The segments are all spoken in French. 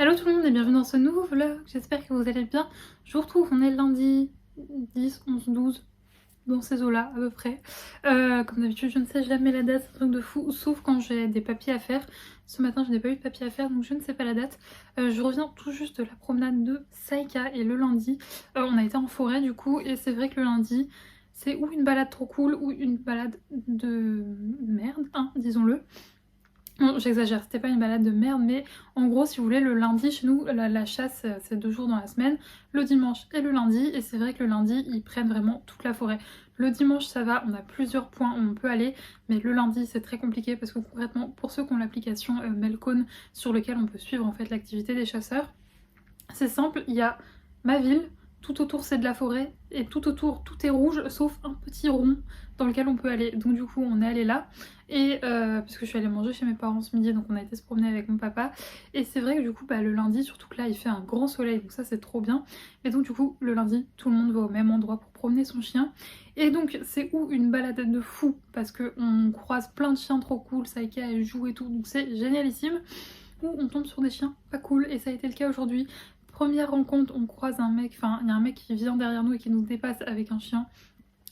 Hello tout le monde et bienvenue dans ce nouveau vlog, j'espère que vous allez bien. Je vous retrouve, on est lundi 10, 11, 12, dans ces eaux-là à peu près. Comme d'habitude je ne sais jamais la date, c'est un truc de fou, sauf quand j'ai des papiers à faire. Ce matin je n'ai pas eu de papier à faire donc je ne sais pas la date. Je reviens tout juste de la promenade de Saïka et le lundi, on a été en forêt du coup et c'est vrai que le lundi c'est ou une balade trop cool ou une balade de merde, hein, disons-le. Non, j'exagère, c'était pas une balade de merde, mais en gros, si vous voulez, le lundi, chez nous, la chasse, c'est 2 jours dans la semaine, le dimanche et le lundi, et c'est vrai que le lundi, ils prennent vraiment toute la forêt. Le dimanche, ça va, on a plusieurs points où on peut aller, mais le lundi, c'est très compliqué, parce que concrètement, pour ceux qui ont l'application Melcone, sur lequel on peut suivre en fait l'activité des chasseurs, c'est simple, il y a ma ville, tout autour c'est de la forêt, et tout autour tout est rouge, sauf un petit rond dans lequel on peut aller. Donc du coup on est allé là, et parce que je suis allée manger chez mes parents ce midi, donc on a été se promener avec mon papa. Et c'est vrai que du coup le lundi, surtout que là il fait un grand soleil, donc ça c'est trop bien. Et donc du coup le lundi, tout le monde va au même endroit pour promener son chien. Et donc c'est où une balade de fou, parce qu'on croise plein de chiens trop cool, Saïka elle joue et tout, donc c'est génialissime. Ou on tombe sur des chiens pas cool, et ça a été le cas aujourd'hui. Première rencontre, on croise un mec, enfin il y a un mec qui vient derrière nous et qui nous dépasse avec un chien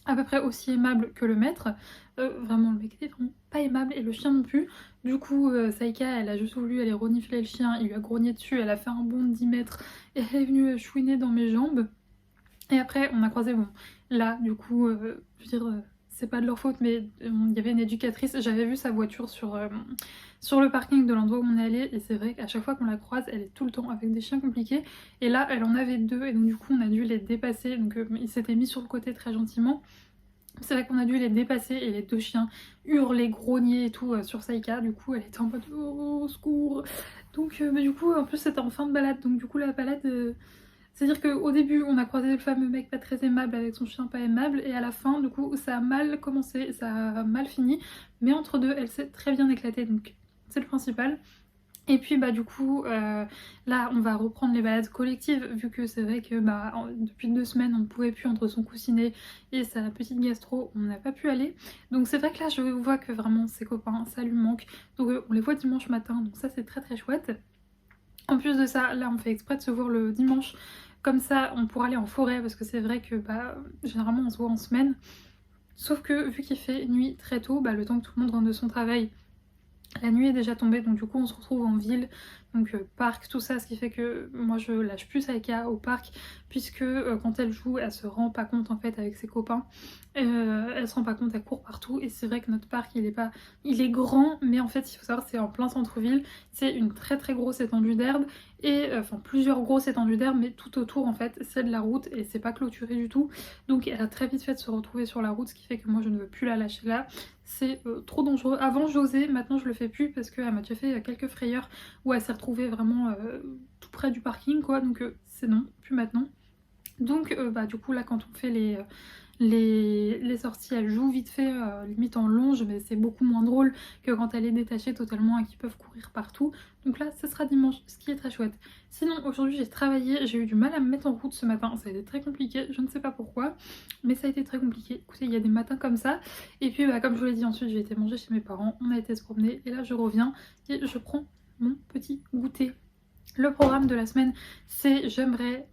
à peu près aussi aimable que le maître. Vraiment le mec était vraiment pas aimable et le chien non plus. Du coup Saïka elle a juste voulu aller renifler le chien, il lui a grogné dessus, elle a fait un bond de 10 mètres et elle est venue chouiner dans mes jambes. Et après on a croisé, bon là du coup je veux dire c'est pas de leur faute, mais il y avait une éducatrice, j'avais vu sa voiture sur le parking de l'endroit où on est allé, et c'est vrai qu'à chaque fois qu'on la croise, elle est tout le temps avec des chiens compliqués, et là elle en avait 2, et donc du coup on a dû les dépasser, donc ils s'étaient mis sur le côté très gentiment. C'est vrai qu'on a dû les dépasser et les 2 chiens hurlaient, grognaient et tout sur Saïka, du coup elle était en mode oh, au secours. Donc mais du coup en plus c'était en fin de balade, donc du coup la balade... C'est-à-dire qu'au début, on a croisé le fameux mec pas très aimable avec son chien pas aimable, et à la fin, du coup, ça a mal commencé, ça a mal fini, mais entre deux, elle s'est très bien éclatée, donc c'est le principal. Et puis du coup, là, on va reprendre les balades collectives, vu que c'est vrai que depuis 2 semaines, on ne pouvait plus entre son coussinet et sa petite gastro, on n'a pas pu aller. Donc c'est vrai que là, je vois que vraiment ses copains, ça lui manque. Donc on les voit dimanche matin, donc ça c'est très très chouette. En plus de ça, là on fait exprès de se voir le dimanche, comme ça on pourra aller en forêt, parce que c'est vrai que généralement on se voit en semaine. Sauf que vu qu'il fait nuit très tôt, le temps que tout le monde rentre de son travail, la nuit est déjà tombée, donc du coup on se retrouve en ville, donc parc, tout ça, ce qui fait que moi je lâche plus Saïka au parc, puisque quand elle joue, elle se rend pas compte en fait avec ses copains, elle se rend pas compte, elle court partout, et c'est vrai que notre parc il est grand, mais en fait il faut savoir c'est en plein centre-ville, c'est une très très grosse étendue d'herbe, et enfin plusieurs grosses étendues d'herbe, mais tout autour en fait c'est de la route, et c'est pas clôturé du tout, donc elle a très vite fait de se retrouver sur la route, ce qui fait que moi je ne veux plus la lâcher là. C'est trop dangereux. Avant j'osais, maintenant je le fais plus parce qu'elle m'a déjà fait quelques frayeurs où elle s'est retrouvée vraiment tout près du parking quoi, donc c'est non, plus maintenant. Donc du coup là quand on fait les sorties, elle joue vite fait, limite en longe, mais c'est beaucoup moins drôle que quand elle est détachée totalement et qu'ils peuvent courir partout. Donc là, ce sera dimanche, ce qui est très chouette. Sinon, aujourd'hui, j'ai travaillé, j'ai eu du mal à me mettre en route ce matin. Ça a été très compliqué, je ne sais pas pourquoi, mais ça a été très compliqué. Écoutez, il y a des matins comme ça. Et puis, comme je vous l'ai dit, ensuite, j'ai été manger chez mes parents, on a été se promener, et là, je reviens et je prends mon petit goûter. Le programme de la semaine, c'est j'aimerais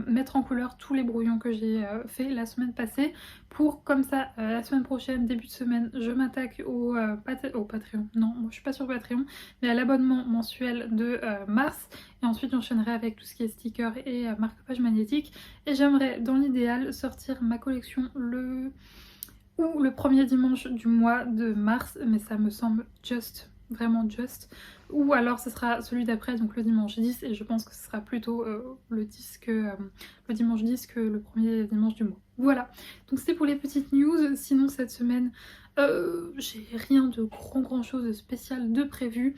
mettre en couleur tous les brouillons que j'ai fait la semaine passée, pour comme ça la semaine prochaine, début de semaine, je m'attaque au Patreon. Non, moi je suis pas sur Patreon, mais à l'abonnement mensuel de mars, et ensuite j'enchaînerai avec tout ce qui est sticker et marque-page magnétique. Et j'aimerais dans l'idéal sortir ma collection le premier dimanche du mois de mars, mais ça me semble vraiment just, ou alors ce sera celui d'après, donc le dimanche 10, et je pense que ce sera plutôt le dimanche 10 que le premier dimanche du mois. Voilà, donc c'était pour les petites news. Sinon cette semaine j'ai rien de grand chose de spécial de prévu.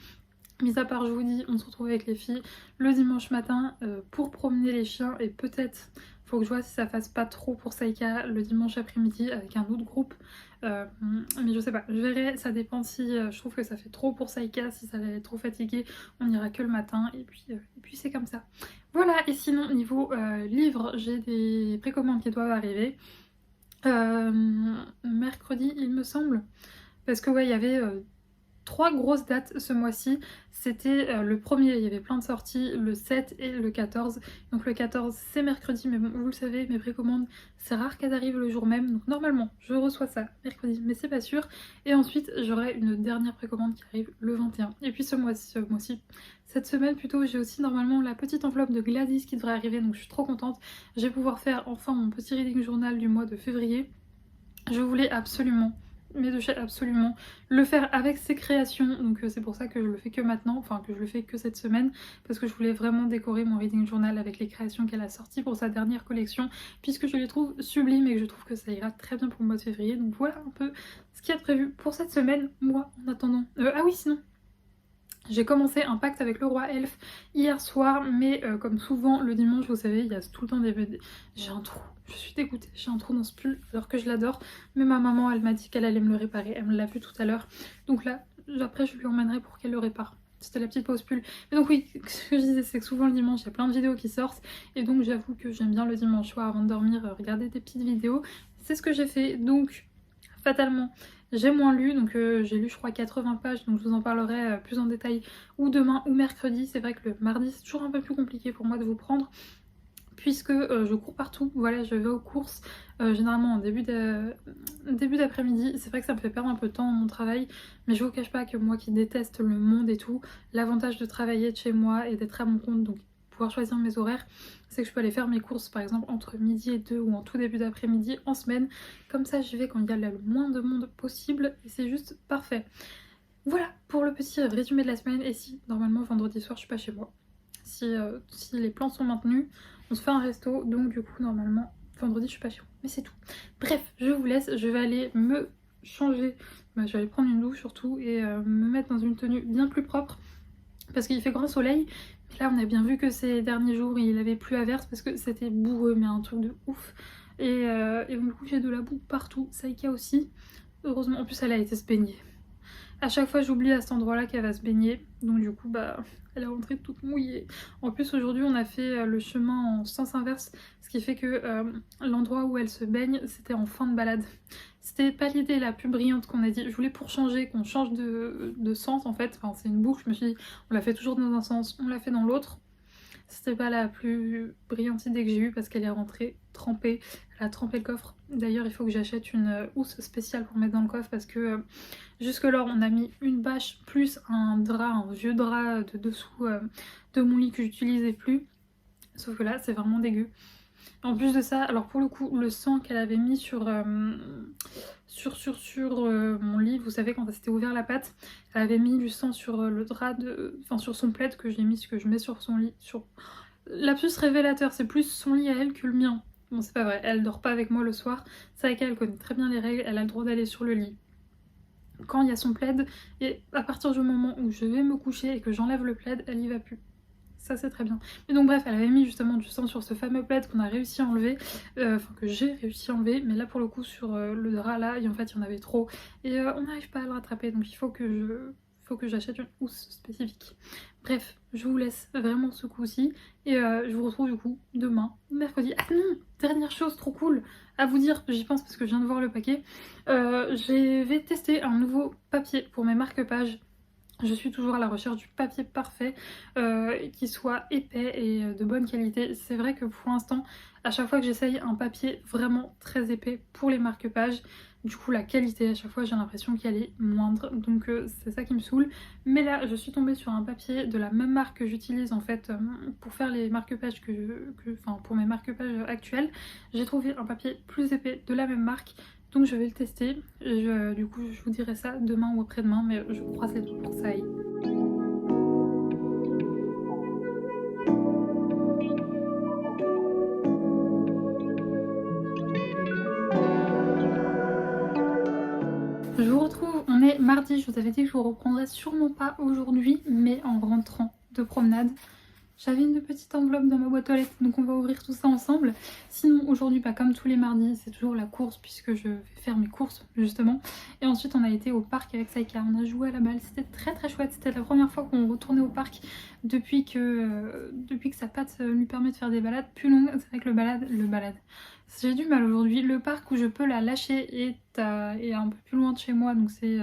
Mis à part, je vous dis, on se retrouve avec les filles le dimanche matin pour promener les chiens et peut-être, faut que je vois si ça fasse pas trop pour Saïka le dimanche après-midi avec un autre groupe. Mais je sais pas, je verrai, ça dépend si je trouve que ça fait trop pour Saïka, si ça va être trop fatigué, on ira que le matin et puis c'est comme ça. Voilà, et sinon niveau livres, j'ai des précommandes qui doivent arriver. Mercredi il me semble, parce que ouais il y avait 3 grosses dates ce mois-ci. C'était le premier, il y avait plein de sorties, le 7 et le 14. Donc le 14 c'est mercredi, mais bon vous le savez, mes précommandes c'est rare qu'elles arrivent le jour même. Donc normalement je reçois ça mercredi, mais c'est pas sûr. Et ensuite j'aurai une dernière précommande qui arrive le 21. Et puis ce mois-ci, cette semaine plutôt, j'ai aussi normalement la petite enveloppe de Gladys qui devrait arriver. Donc je suis trop contente. Je vais pouvoir faire enfin mon petit reading journal du mois de février. Je voulais absolument, mais de chez absolument, le faire avec ses créations, donc c'est pour ça que je le fais que maintenant, enfin que je le fais que cette semaine, parce que je voulais vraiment décorer mon reading journal avec les créations qu'elle a sorties pour sa dernière collection, puisque je les trouve sublimes et que je trouve que ça ira très bien pour le mois de février. Donc voilà un peu ce qu'il y a de prévu pour cette semaine, moi en attendant. Ah oui, sinon j'ai commencé un pacte avec le roi elfe hier soir, mais comme souvent le dimanche, vous savez, il y a tout le temps des... J'ai un trou, je suis dégoûtée, j'ai un trou dans ce pull alors que je l'adore. Mais ma maman, elle m'a dit qu'elle allait me le réparer, elle me l'a vu tout à l'heure. Donc là, après je lui emmènerai pour qu'elle le répare. C'était la petite pause pull. Mais donc oui, ce que je disais, c'est que souvent le dimanche, il y a plein de vidéos qui sortent. Et donc j'avoue que j'aime bien le dimanche soir avant de dormir, regarder des petites vidéos. C'est ce que j'ai fait, donc fatalement j'ai moins lu, donc j'ai lu je crois 80 pages, donc je vous en parlerai plus en détail ou demain ou mercredi. C'est vrai que le mardi c'est toujours un peu plus compliqué pour moi de vous prendre, puisque je cours partout, voilà, je vais aux courses généralement en début d'après-midi. C'est vrai que ça me fait perdre un peu de temps dans mon travail, mais je vous cache pas que moi qui déteste le monde et tout, l'avantage de travailler de chez moi et d'être à mon compte, donc pouvoir choisir mes horaires, c'est que je peux aller faire mes courses par exemple entre midi et 2 ou en tout début d'après-midi en semaine. Comme ça j'y vais quand il y a le moins de monde possible et c'est juste parfait. Voilà pour le petit résumé de la semaine. Et si normalement vendredi soir je suis pas chez moi, si les plans sont maintenus, on se fait un resto, donc du coup normalement vendredi je suis pas chez moi, mais c'est tout. Bref, je vous laisse, je vais aller me changer, je vais aller prendre une douche surtout et me mettre dans une tenue bien plus propre parce qu'il fait grand soleil. Mais là on a bien vu que ces derniers jours il avait plu à verse parce que c'était boueux, mais un truc de ouf. Et du coup j'ai de la boue partout, Saïka aussi. Heureusement, en plus elle a été se baigner. À chaque fois j'oublie à cet endroit là qu'elle va se baigner, donc du coup bah elle est rentrée toute mouillée. En plus aujourd'hui on a fait le chemin en sens inverse, ce qui fait que l'endroit où elle se baigne c'était en fin de balade. C'était pas l'idée la plus brillante qu'on a dit, je voulais pour changer, qu'on change de sens en fait, enfin c'est une boucle, je me suis dit on l'a fait toujours dans un sens, on l'a fait dans l'autre. C'était pas la plus brillante idée que j'ai eue parce qu'elle est rentrée trempée, elle a trempé le coffre. D'ailleurs il faut que j'achète une housse spéciale pour mettre dans le coffre parce que jusque là on a mis une bâche plus un drap, un vieux drap de dessous de mon lit que j'utilisais plus. Sauf que là c'est vraiment dégueu. En plus de ça, alors pour le coup, le sang qu'elle avait mis sur mon lit, vous savez quand elle s'était ouvert la patte, elle avait mis du sang sur le drap enfin sur son plaid que j'ai mis, que je mets sur son lit. Lapsus révélateur, c'est plus son lit à elle que le mien. Bon c'est pas vrai, elle dort pas avec moi le soir, c'est avec elle connaît très bien les règles, elle a le droit d'aller sur le lit quand il y a son plaid, et à partir du moment où je vais me coucher et que j'enlève le plaid, elle y va plus. Ça c'est très bien. Mais donc bref, elle avait mis justement du sang sur ce fameux plaid qu'on a réussi à enlever, enfin que j'ai réussi à enlever, mais là pour le coup sur le drap là, en fait il y en avait trop et on n'arrive pas à le rattraper, donc il faut que j'achète une housse spécifique. Bref, je vous laisse vraiment ce coup-ci et je vous retrouve du coup demain, mercredi. Ah non, dernière chose trop cool à vous dire, j'y pense parce que je viens de voir le paquet. Je vais tester un nouveau papier pour mes marque-pages. Je suis toujours à la recherche du papier parfait, qui soit épais et de bonne qualité. C'est vrai que pour l'instant, à chaque fois que j'essaye un papier vraiment très épais pour les marque-pages, du coup la qualité à chaque fois j'ai l'impression qu'elle est moindre, donc c'est ça qui me saoule. Mais là je suis tombée sur un papier de la même marque que j'utilise en fait pour faire les marque-pages enfin pour mes marque-pages actuels. J'ai trouvé un papier plus épais de la même marque. Donc je vais le tester, du coup je vous dirai ça demain ou après-demain, mais je vous croise les doigts pour que ça aille. Je vous retrouve, on est est mardi, je vous avais dit que je vous reprendrai sûrement pas aujourd'hui, mais en rentrant de promenade. J'avais une petite enveloppe dans ma boîte aux lettres, donc on va ouvrir tout ça ensemble. Sinon aujourd'hui, pas comme tous les mardis, c'est toujours la course puisque je vais faire mes courses justement. Et ensuite on a été au parc avec Saïka, on a joué à la balle, c'était très chouette. C'était la première fois qu'on retournait au parc depuis que sa patte lui permet de faire des balades plus longues. C'est vrai que le balade. J'ai du mal aujourd'hui. Le parc où je peux la lâcher est un peu plus loin de chez moi, donc c'est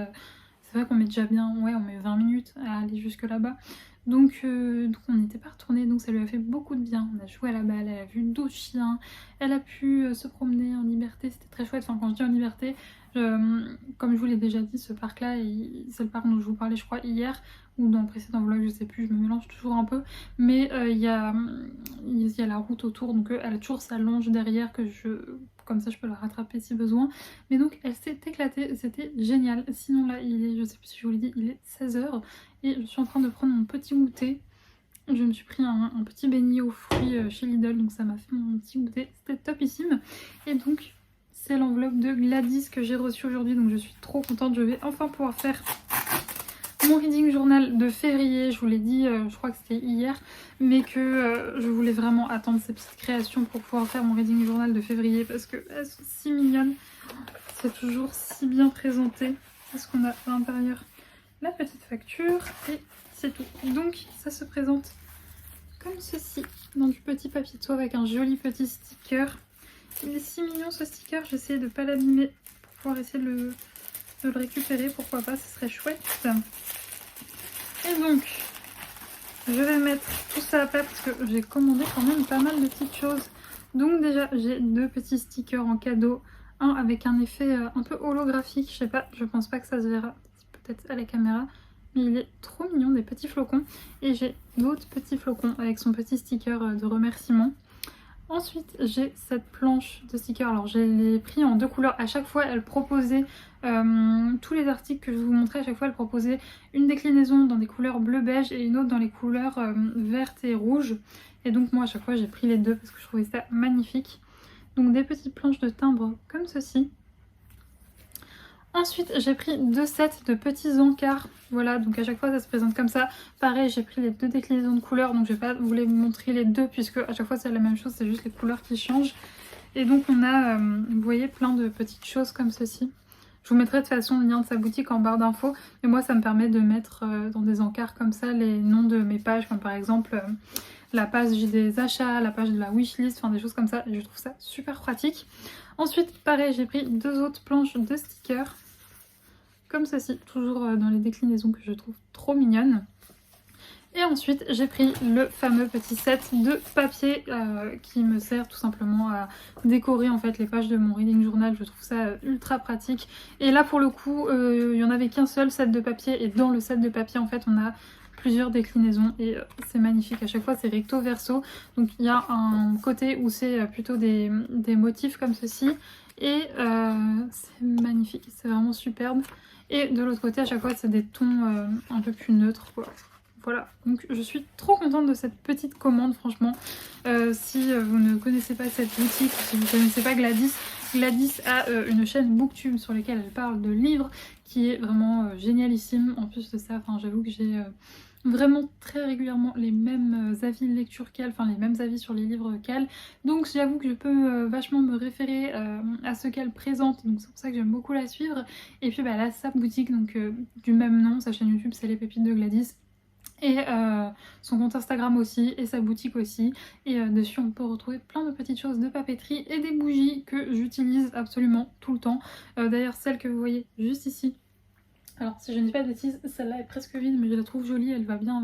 vrai qu'on met déjà bien, ouais, on met 20 minutes à aller jusque là-bas. Donc on n'était pas retourné, donc ça lui a fait beaucoup de bien. On a joué à la balle, elle a vu d'autres chiens, elle a pu se promener en liberté, c'était très chouette. Enfin, quand je dis en liberté, comme je vous l'ai déjà dit, ce parc-là, c'est le parc dont je vous parlais, je crois, hier, ou dans le précédent vlog, je sais plus, je me mélange toujours un peu. Mais il y a la route autour, donc elle a toujours sa longe derrière comme ça je peux la rattraper si besoin. Mais donc elle s'est éclatée, c'était génial. Sinon là, je sais plus si je vous l'ai dit, il est 16h et je suis en train de prendre mon petit goûter. Je me suis pris un petit beignet aux fruits chez Lidl, donc ça m'a fait mon petit goûter, c'était topissime. Et donc c'est l'enveloppe de Gladys que j'ai reçue aujourd'hui, donc je suis trop contente, je vais enfin pouvoir faire mon reading journal de février. Je vous l'ai dit, je crois que c'était hier, mais que je voulais vraiment attendre ces petites créations pour pouvoir faire mon reading journal de février parce qu'elles sont si mignonnes. C'est toujours si bien présenté. Qu'est-ce qu'on a à l'intérieur? La petite facture et c'est tout. Donc ça se présente comme ceci, dans du petit papier de soie avec un joli petit sticker. Il est si mignon ce sticker, j'essaie de ne pas l'abîmer pour pouvoir essayer de le récupérer, pourquoi pas, ce serait chouette. Et donc, je vais mettre tout ça à plat parce que j'ai commandé quand même pas mal de petites choses. Donc déjà, j'ai 2 petits stickers en cadeau. Un avec un effet un peu holographique, je sais pas, je pense pas que ça se verra peut-être à la caméra. Mais il est trop mignon, des petits flocons. Et j'ai d'autres petits flocons avec son petit sticker de remerciement. Ensuite, j'ai cette planche de stickers. Alors, je l'ai pris en 2 couleurs. À chaque fois, elle proposait, tous les articles que je vous montrais, à chaque fois, elle proposait une déclinaison dans des couleurs bleu-beige et une autre dans les couleurs vertes et rouges. Et donc, moi, à chaque fois, j'ai pris les 2 parce que je trouvais ça magnifique. Donc, des petites planches de timbre comme ceci. Ensuite, j'ai pris 2 sets de petits encarts. Voilà, donc à chaque fois ça se présente comme ça. Pareil, j'ai pris les 2 déclinaisons de couleurs, donc je vais pas vous les montrer les 2 puisque à chaque fois c'est la même chose, c'est juste les couleurs qui changent. Et donc on a, vous voyez, plein de petites choses comme ceci. Je vous mettrai de toute façon le lien de sa boutique en barre d'infos. Mais moi ça me permet de mettre dans des encarts comme ça les noms de mes pages, comme par exemple la page des achats, la page de la wishlist, enfin des choses comme ça. Et je trouve ça super pratique. Ensuite, pareil, j'ai pris 2 autres planches de stickers. Comme ceci, toujours dans les déclinaisons que je trouve trop mignonnes. Et ensuite j'ai pris le fameux petit set de papier qui me sert tout simplement à décorer en fait les pages de mon reading journal. Je trouve ça ultra pratique. Et là pour le coup il n'y en avait qu'un seul set de papier et dans le set de papier en fait on a plusieurs déclinaisons et c'est magnifique. À chaque fois c'est recto verso, donc il y a un côté où c'est plutôt des motifs comme ceci et c'est magnifique, c'est vraiment superbe. Et de l'autre côté, à chaque fois, c'est des tons un peu plus neutres, quoi. Voilà, donc je suis trop contente de cette petite commande, franchement. Si vous ne connaissez pas cette boutique, si vous ne connaissez pas Gladys, Gladys a une chaîne Booktube sur laquelle elle parle de livres, qui est vraiment génialissime. En plus de ça, j'avoue que j'ai vraiment très régulièrement les mêmes avis de lecture qu'elle, enfin les mêmes avis sur les livres qu'elle. Donc j'avoue que je peux vachement me référer à ce qu'elle présente, donc c'est pour ça que j'aime beaucoup la suivre. Et puis bah, là, sa boutique, donc du même nom, sa chaîne YouTube, c'est Les Pépites de Gladys. Et son compte Instagram aussi, et sa boutique aussi. Et dessus on peut retrouver plein de petites choses de papeterie et des bougies que j'utilise absolument tout le temps. D'ailleurs celle que vous voyez juste ici, alors si je ne dis pas de bêtises, celle-là est presque vide mais je la trouve jolie, elle va bien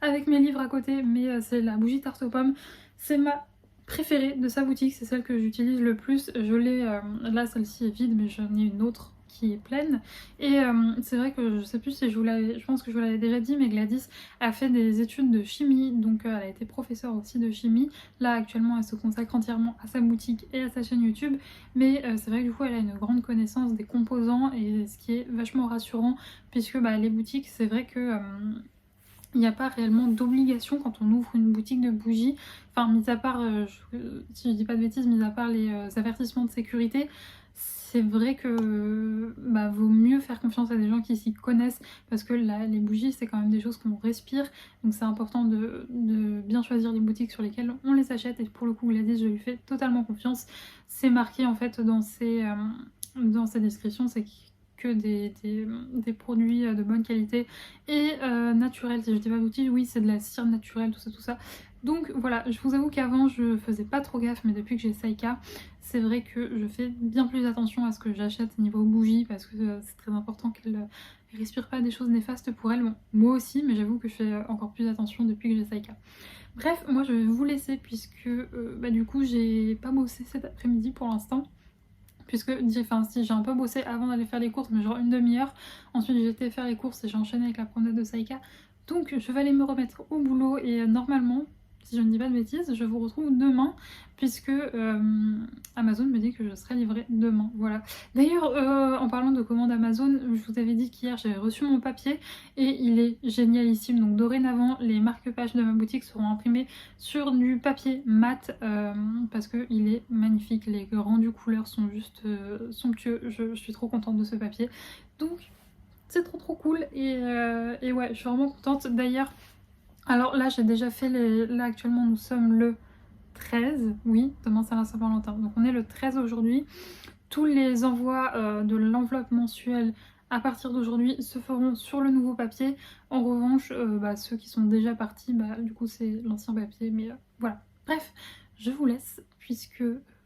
avec mes livres à côté, mais c'est la bougie tarte aux pommes. C'est ma préférée de sa boutique, c'est celle que j'utilise le plus. Je l'ai, là celle-ci est vide mais j'en ai une autre qui est pleine. Et c'est vrai que je sais plus si je pense que je vous l'avais déjà dit, mais Gladys a fait des études de chimie, donc elle a été professeure aussi de chimie. Là actuellement elle se consacre entièrement à sa boutique et à sa chaîne YouTube, mais c'est vrai que du coup elle a une grande connaissance des composants, et ce qui est vachement rassurant puisque bah, les boutiques, c'est vrai que il n'y a pas réellement d'obligation quand on ouvre une boutique de bougies, enfin mis à part, si je dis pas de bêtises, mis à part les avertissements de sécurité, c'est vrai que vaut mieux faire confiance à des gens qui s'y connaissent parce que les bougies c'est quand même des choses qu'on respire, donc c'est important de bien choisir les boutiques sur lesquelles on les achète. Et pour le coup Gladys, je lui fais totalement confiance. C'est marqué en fait dans ses descriptions, c'est que des produits de bonne qualité et naturels. Si je dis pas d'outils, oui c'est de la cire naturelle, tout ça. Donc voilà, je vous avoue qu'avant je faisais pas trop gaffe, mais depuis que j'ai Saika, c'est vrai que je fais bien plus attention à ce que j'achète niveau bougie parce que c'est très important qu'elle ne respire pas des choses néfastes pour elle. Bon, moi aussi, mais j'avoue que je fais encore plus attention depuis que j'ai Saika. Bref, moi je vais vous laisser puisque du coup j'ai pas bossé cet après-midi pour l'instant. Puisque, enfin si, j'ai un peu bossé avant d'aller faire les courses, mais genre une demi-heure. Ensuite j'ai été faire les courses et j'ai enchaîné avec la promenade de Saika. Donc je vais aller me remettre au boulot et normalement, si je ne dis pas de bêtises, je vous retrouve demain puisque Amazon me dit que je serai livrée demain, voilà. D'ailleurs, en parlant de commande Amazon, je vous avais dit qu'hier j'avais reçu mon papier et il est génialissime. Donc dorénavant, les marque-pages de ma boutique seront imprimés sur du papier mat parce qu'il est magnifique. Les rendus couleurs sont juste somptueux. Je suis trop contente de ce papier. Donc c'est trop cool et ouais, je suis vraiment contente. D'ailleurs, alors là j'ai déjà fait là actuellement nous sommes le 13, oui, demain c'est la Saint-Valentin, donc on est le 13 aujourd'hui. Tous les envois de l'enveloppe mensuelle à partir d'aujourd'hui se feront sur le nouveau papier. En revanche, ceux qui sont déjà partis, du coup c'est l'ancien papier, mais voilà. Bref, je vous laisse puisque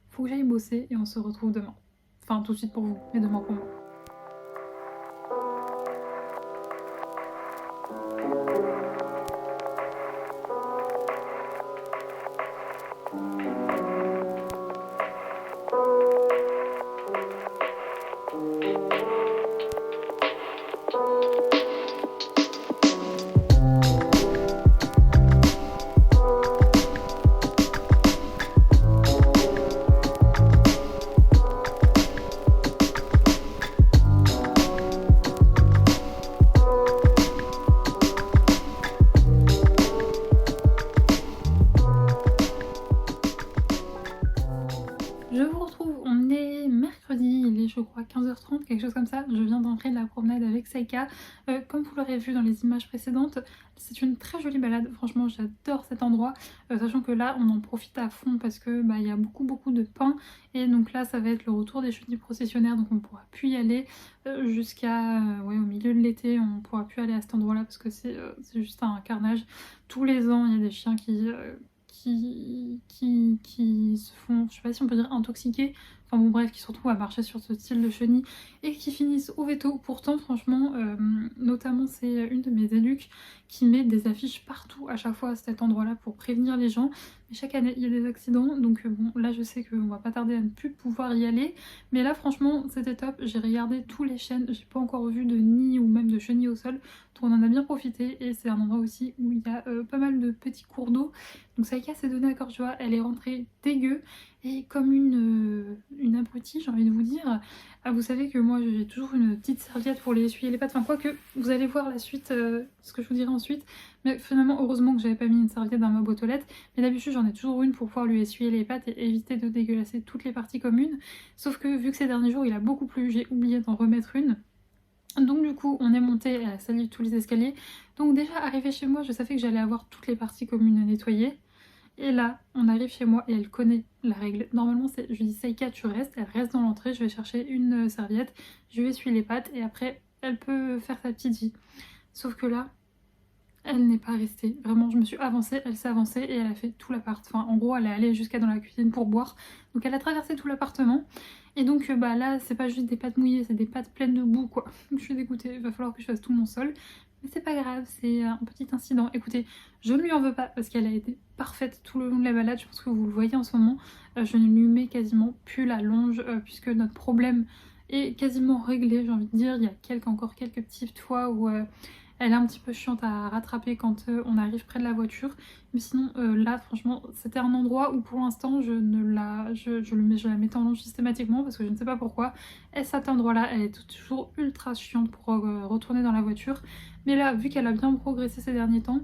faut que j'aille bosser et on se retrouve demain. Enfin tout de suite pour vous, mais demain pour moi. Je vous retrouve, on est mercredi, il est je crois 15h30, quelque chose comme ça. Je viens d'entrer de la promenade avec Saika. Comme vous l'aurez vu dans les images précédentes, c'est une très jolie balade, franchement j'adore cet endroit. Sachant que là on en profite à fond parce que il y a beaucoup de pins. Et donc là ça va être le retour des chenilles processionnaires, donc on ne pourra plus y aller jusqu'à au milieu de l'été. On ne pourra plus aller à cet endroit là parce que c'est juste un carnage. Tous les ans il y a des chiens qui se font, je sais pas si on peut dire intoxiquer, enfin bon bref, qui se retrouvent à marcher sur ce style de chenille et qui finissent au veto. Pourtant franchement, notamment c'est une de mes éduques qui met des affiches partout à chaque fois à cet endroit là pour prévenir les gens. Mais chaque année il y a des accidents, donc bon là je sais qu'on va pas tarder à ne plus pouvoir y aller. Mais là franchement c'était top, j'ai regardé tous les chênes, j'ai pas encore vu de nid ou même de chenilles au sol. Donc on en a bien profité et c'est un endroit aussi où il y a pas mal de petits cours d'eau. Donc Saika s'est donné à cœur joie, elle est rentrée dégueu et comme une abrutie, j'ai envie de vous dire. Vous savez que moi j'ai toujours une petite serviette pour les essuyer les pattes, enfin quoique vous allez voir la suite, ce que je vous dirai ensuite. Mais finalement heureusement que j'avais pas mis une serviette dans ma boîte aux lettres, mais d'habitude j'en ai toujours une pour pouvoir lui essuyer les pattes et éviter de dégueulasser toutes les parties communes. Sauf que vu que ces derniers jours il a beaucoup plu, j'ai oublié d'en remettre une. Donc du coup on est monté, elle a sali tous les escaliers. Donc déjà arrivé chez moi je savais que j'allais avoir toutes les parties communes à nettoyer. Et là on arrive chez moi et elle connaît la règle. Normalement c'est, je lui dis Saika tu restes, elle reste dans l'entrée, je vais chercher une serviette, je vais essuyer les pattes et après elle peut faire sa petite vie. Sauf que là elle n'est pas restée, vraiment je me suis avancée, elle s'est avancée et elle a fait tout l'appart. Enfin en gros elle est allée jusqu'à dans la cuisine pour boire. Donc elle a traversé tout l'appartement. Et donc là c'est pas juste des pâtes mouillées, c'est des pâtes pleines de boue quoi. Donc je suis dégoûtée, il va falloir que je fasse tout mon sol. Mais c'est pas grave, c'est un petit incident. Écoutez, je ne lui en veux pas parce qu'elle a été parfaite tout le long de la balade. Je pense que vous le voyez en ce moment. Je ne lui mets quasiment plus la longe puisque notre problème est quasiment réglé, j'ai envie de dire. Il y a encore quelques petites fois où elle est un petit peu chiante à rattraper quand on arrive près de la voiture. Mais sinon là franchement c'était un endroit où pour l'instant je la mettais en longe systématiquement parce que je ne sais pas pourquoi. Et cet endroit là elle est toujours ultra chiante pour retourner dans la voiture. Mais là vu qu'elle a bien progressé ces derniers temps,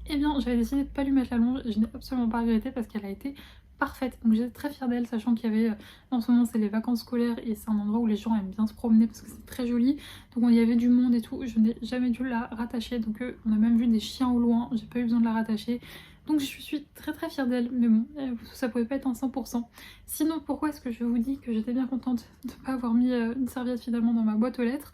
eh bien j'avais décidé de ne pas lui mettre la longe et je n'ai absolument pas regretté parce qu'elle a été parfaite. Donc j'étais très fière d'elle, sachant qu'il y avait, en ce moment c'est les vacances scolaires et c'est un endroit où les gens aiment bien se promener parce que c'est très joli. Donc il y avait du monde et tout, je n'ai jamais dû la rattacher. Donc on a même vu des chiens au loin, j'ai pas eu besoin de la rattacher. Donc je suis très fière d'elle, mais bon, ça pouvait pas être un 100%. Sinon, pourquoi est-ce que je vous dis que j'étais bien contente de ne pas avoir mis une serviette finalement dans ma boîte aux lettres?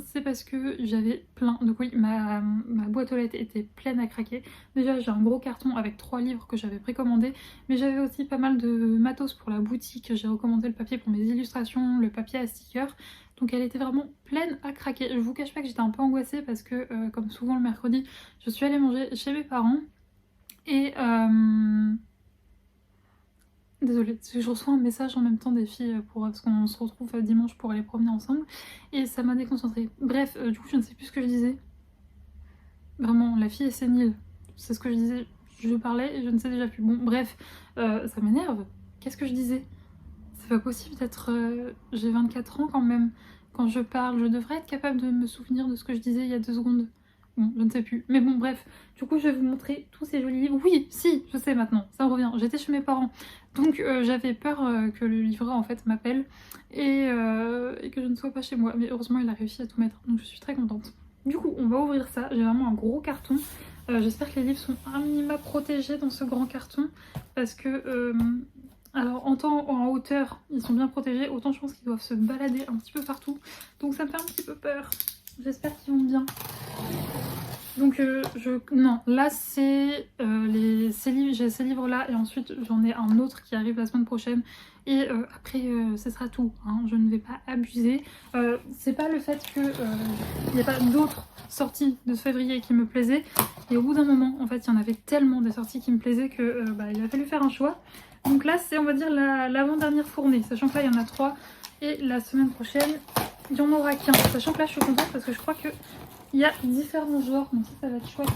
C'est parce que j'avais plein de colis, ma boîte aux lettres était pleine à craquer. Déjà j'ai un gros carton avec 3 livres que j'avais précommandés, mais j'avais aussi pas mal de matos pour la boutique. J'ai recommandé le papier pour mes illustrations, le papier à stickers. Donc elle était vraiment pleine à craquer. Je vous cache pas que j'étais un peu angoissée parce que, comme souvent le mercredi, je suis allée manger chez mes parents. Et désolée, je reçois un message en même temps des filles parce qu'on se retrouve dimanche pour aller promener ensemble et ça m'a déconcentrée. Bref, du coup je ne sais plus ce que je disais. Vraiment, la fille est sénile. C'est ce que je disais. Je parlais et je ne sais déjà plus. Bon, bref, ça m'énerve. Qu'est-ce que je disais? C'est pas possible d'être... J'ai 24 ans quand même. Quand je parle, je devrais être capable de me souvenir de ce que je disais il y a 2 secondes. Bon, je ne sais plus. Mais bon, bref. Du coup, je vais vous montrer tous ces jolis livres. Oui, si, je sais maintenant. Ça me revient. J'étais chez mes parents. Donc, j'avais peur que le livreur, en fait, m'appelle et que je ne sois pas chez moi. Mais heureusement, il a réussi à tout mettre. Donc, je suis très contente. Du coup, on va ouvrir ça. J'ai vraiment un gros carton. J'espère que les livres sont un minima protégés dans ce grand carton. Parce que... alors, en hauteur, ils sont bien protégés. Autant, je pense qu'ils doivent se balader un petit peu partout. Donc, ça me fait un petit peu peur. J'espère qu'ils vont bien. Donc non, là c'est j'ai ces livres là et ensuite j'en ai un autre qui arrive la semaine prochaine et après ce sera tout, hein. Je ne vais pas abuser. C'est pas le fait que il n'y a pas d'autres sorties de février qui me plaisaient et au bout d'un moment en fait il y en avait tellement des sorties qui me plaisaient que il a fallu faire un choix. Donc là c'est on va dire l'avant-dernière fournée, sachant que là il y en a 3 et la semaine prochaine il n'y en aura qu'un. Sachant que là je suis contente parce que je crois que il y a différents genres, donc ça va être chouette.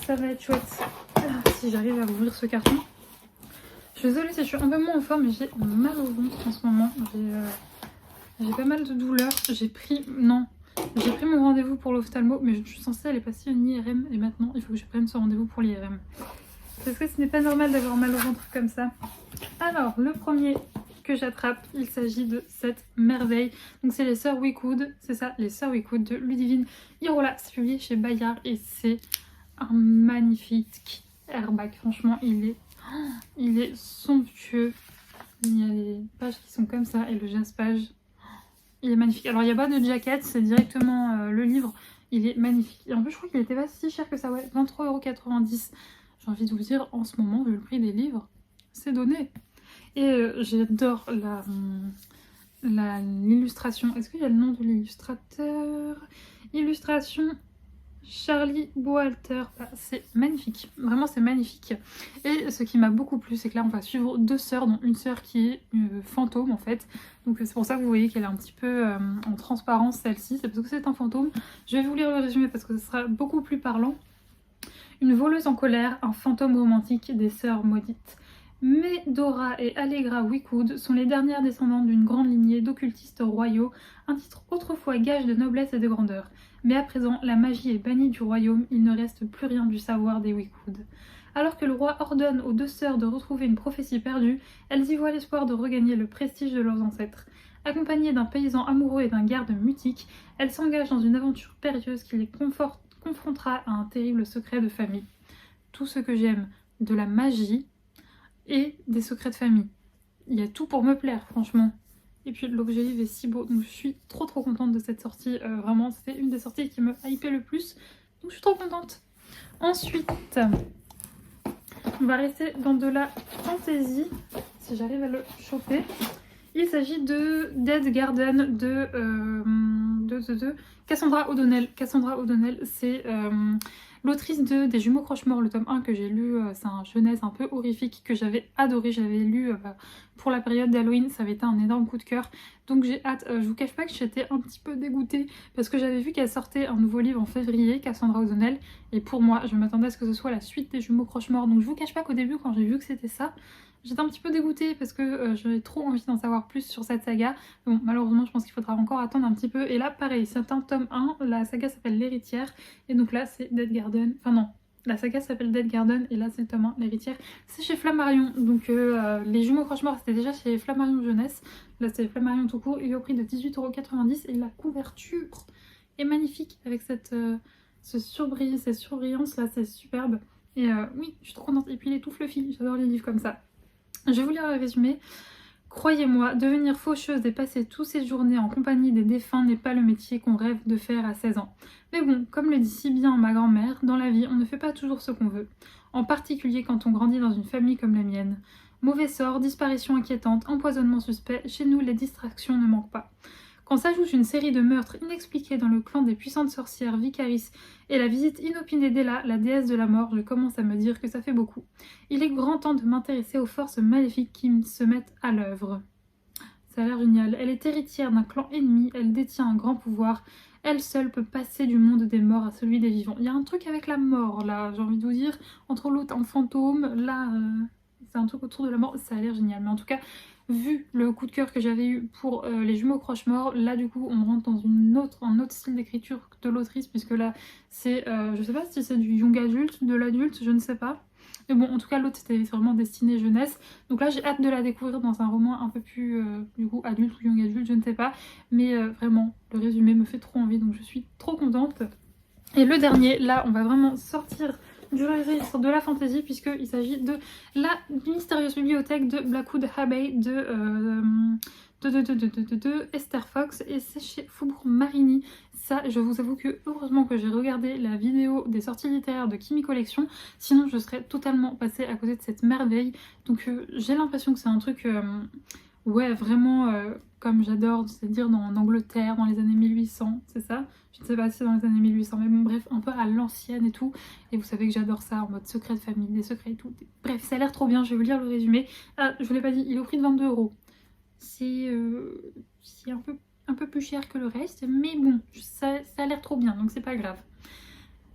Ça va être chouette. Ah, si j'arrive à ouvrir ce carton. Je suis désolée si je suis un peu moins en forme, mais j'ai mal au ventre en ce moment. J'ai pas mal de douleurs. J'ai pris mon rendez-vous pour l'ophtalmo, mais je suis censée aller passer une IRM et maintenant il faut que je prenne ce rendez-vous pour l'IRM. Parce que ce n'est pas normal d'avoir mal au ventre comme ça. Alors, le premier que j'attrape, il s'agit de cette merveille. Donc c'est les Sœurs Wickwood, c'est ça, les Sœurs Wickwood de Ludivine Irola. C'est publié chez Bayard et c'est un magnifique airback. Franchement, il est somptueux. Il y a les pages qui sont comme ça et le jaspage, il est magnifique. Alors il n'y a pas de jaquette, c'est directement le livre. Il est magnifique. Et en plus, je crois qu'il était pas si cher que ça, ouais, 23,90 €. J'ai envie de vous dire, en ce moment, vu le prix des livres, c'est donné. Et j'adore l'illustration. Est-ce qu'il y a le nom de l'illustrateur? Illustration Charlie Boalter. C'est magnifique. Vraiment, c'est magnifique. Et ce qui m'a beaucoup plu, c'est que là, on va suivre 2 sœurs, dont une sœur qui est fantôme, en fait. Donc c'est pour ça que vous voyez qu'elle est un petit peu en transparence, celle-ci. C'est parce que c'est un fantôme. Je vais vous lire le résumé parce que ce sera beaucoup plus parlant. Une voleuse en colère, un fantôme romantique des sœurs maudites. Medora et Allegra Wickwood sont les dernières descendantes d'une grande lignée d'occultistes royaux, un titre autrefois gage de noblesse et de grandeur. Mais à présent, la magie est bannie du royaume, il ne reste plus rien du savoir des Wickwood. Alors que le roi ordonne aux 2 sœurs de retrouver une prophétie perdue, elles y voient l'espoir de regagner le prestige de leurs ancêtres. Accompagnées d'un paysan amoureux et d'un garde mutique, elles s'engagent dans une aventure périlleuse qui les confrontera à un terrible secret de famille. Tout ce que j'aime de la magie et des secrets de famille. Il y a tout pour me plaire, franchement. Et puis l'objet livre est si beau, donc je suis trop contente de cette sortie. Vraiment, c'était une des sorties qui me hypait le plus. Donc je suis trop contente. Ensuite, on va rester dans de la fantaisie, si j'arrive à le choper. Il s'agit de Dead Garden de Cassandra O'Donnell. Cassandra O'Donnell, c'est l'autrice des Jumeaux Croche-Mort, le tome 1 que j'ai lu. C'est un jeunesse un peu horrifique que j'avais adoré. Je l'avais lu pour la période d'Halloween, ça avait été un énorme coup de cœur. Donc j'ai hâte. Je vous cache pas que j'étais un petit peu dégoûtée parce que j'avais vu qu'elle sortait un nouveau livre en février, Cassandra O'Donnell. Et pour moi, je m'attendais à ce que ce soit la suite des Jumeaux Croche-Mort. Donc je vous cache pas qu'au début, quand j'ai vu que c'était ça, j'étais un petit peu dégoûtée parce que j'avais trop envie d'en savoir plus sur cette saga. Bon, malheureusement, je pense qu'il faudra encore attendre un petit peu. Et là, pareil, c'est un tome 1, la saga s'appelle L'Héritière. Et donc là, c'est Dead Garden. Enfin non, La saga s'appelle Dead Garden et là c'est le tome 1, l'héritière. C'est chez Flammarion, donc les jumeaux Croche-Mort c'était déjà chez Flammarion Jeunesse. Là c'est Flammarion tout court, il est au prix de 18,90 € et la couverture est magnifique avec cette cette surbrillance là, c'est superbe. Et oui, je suis trop contente. Et puis il est tout fluffy, j'adore les livres comme ça. Je vais vous lire le résumé. Croyez-moi, devenir faucheuse et passer toutes ces journées en compagnie des défunts n'est pas le métier qu'on rêve de faire à 16 ans. Mais bon, comme le dit si bien ma grand-mère, dans la vie, on ne fait pas toujours ce qu'on veut. En particulier quand on grandit dans une famille comme la mienne. Mauvais sort, disparition inquiétante, empoisonnement suspect, chez nous les distractions ne manquent pas. Quand s'ajoute une série de meurtres inexpliqués dans le clan des puissantes sorcières Vicaris et la visite inopinée d'Ella, la déesse de la mort, je commence à me dire que ça fait beaucoup. Il est grand temps de m'intéresser aux forces maléfiques qui se mettent à l'œuvre. Ça a l'air génial. Elle est héritière d'un clan ennemi, elle détient un grand pouvoir. Elle seule peut passer du monde des morts à celui des vivants. Il y a un truc avec la mort là, j'ai envie de vous dire, entre l'autre en fantôme, là c'est un truc autour de la mort, ça a l'air génial. Mais en tout cas, vu le coup de cœur que j'avais eu pour les jumeaux Croche-Mort, là du coup on rentre dans un autre style d'écriture de l'autrice, puisque là c'est, je sais pas si c'est du young adulte, de l'adulte, je ne sais pas. Mais bon, en tout cas l'autre c'était vraiment destiné jeunesse, donc là j'ai hâte de la découvrir dans un roman un peu plus du coup adulte ou young adulte, je ne sais pas. Mais vraiment, le résumé me fait trop envie, donc je suis trop contente. Et le dernier, là on va vraiment sortir du registre de la fantasy, puisqu'il s'agit de la mystérieuse bibliothèque de Blackwood Abbey de Esther Fox, et c'est chez Faubourg Marigny. Ça, je vous avoue que heureusement que j'ai regardé la vidéo des sorties littéraires de Kimi Collection, sinon je serais totalement passée à côté de cette merveille. Donc j'ai l'impression que c'est un truc ouais, vraiment comme j'adore, c'est-à-dire en Angleterre, dans les années 1800, c'est ça? Je ne sais pas si c'est dans les années 1800, mais bon, bref, un peu à l'ancienne et tout. Et vous savez que j'adore ça, en mode secret de famille, des secrets et tout. Bref, ça a l'air trop bien, je vais vous lire le résumé. Ah, je vous l'ai pas dit, il est au prix de 22 €. C'est un peu plus cher que le reste, mais bon, ça a l'air trop bien, donc c'est pas grave.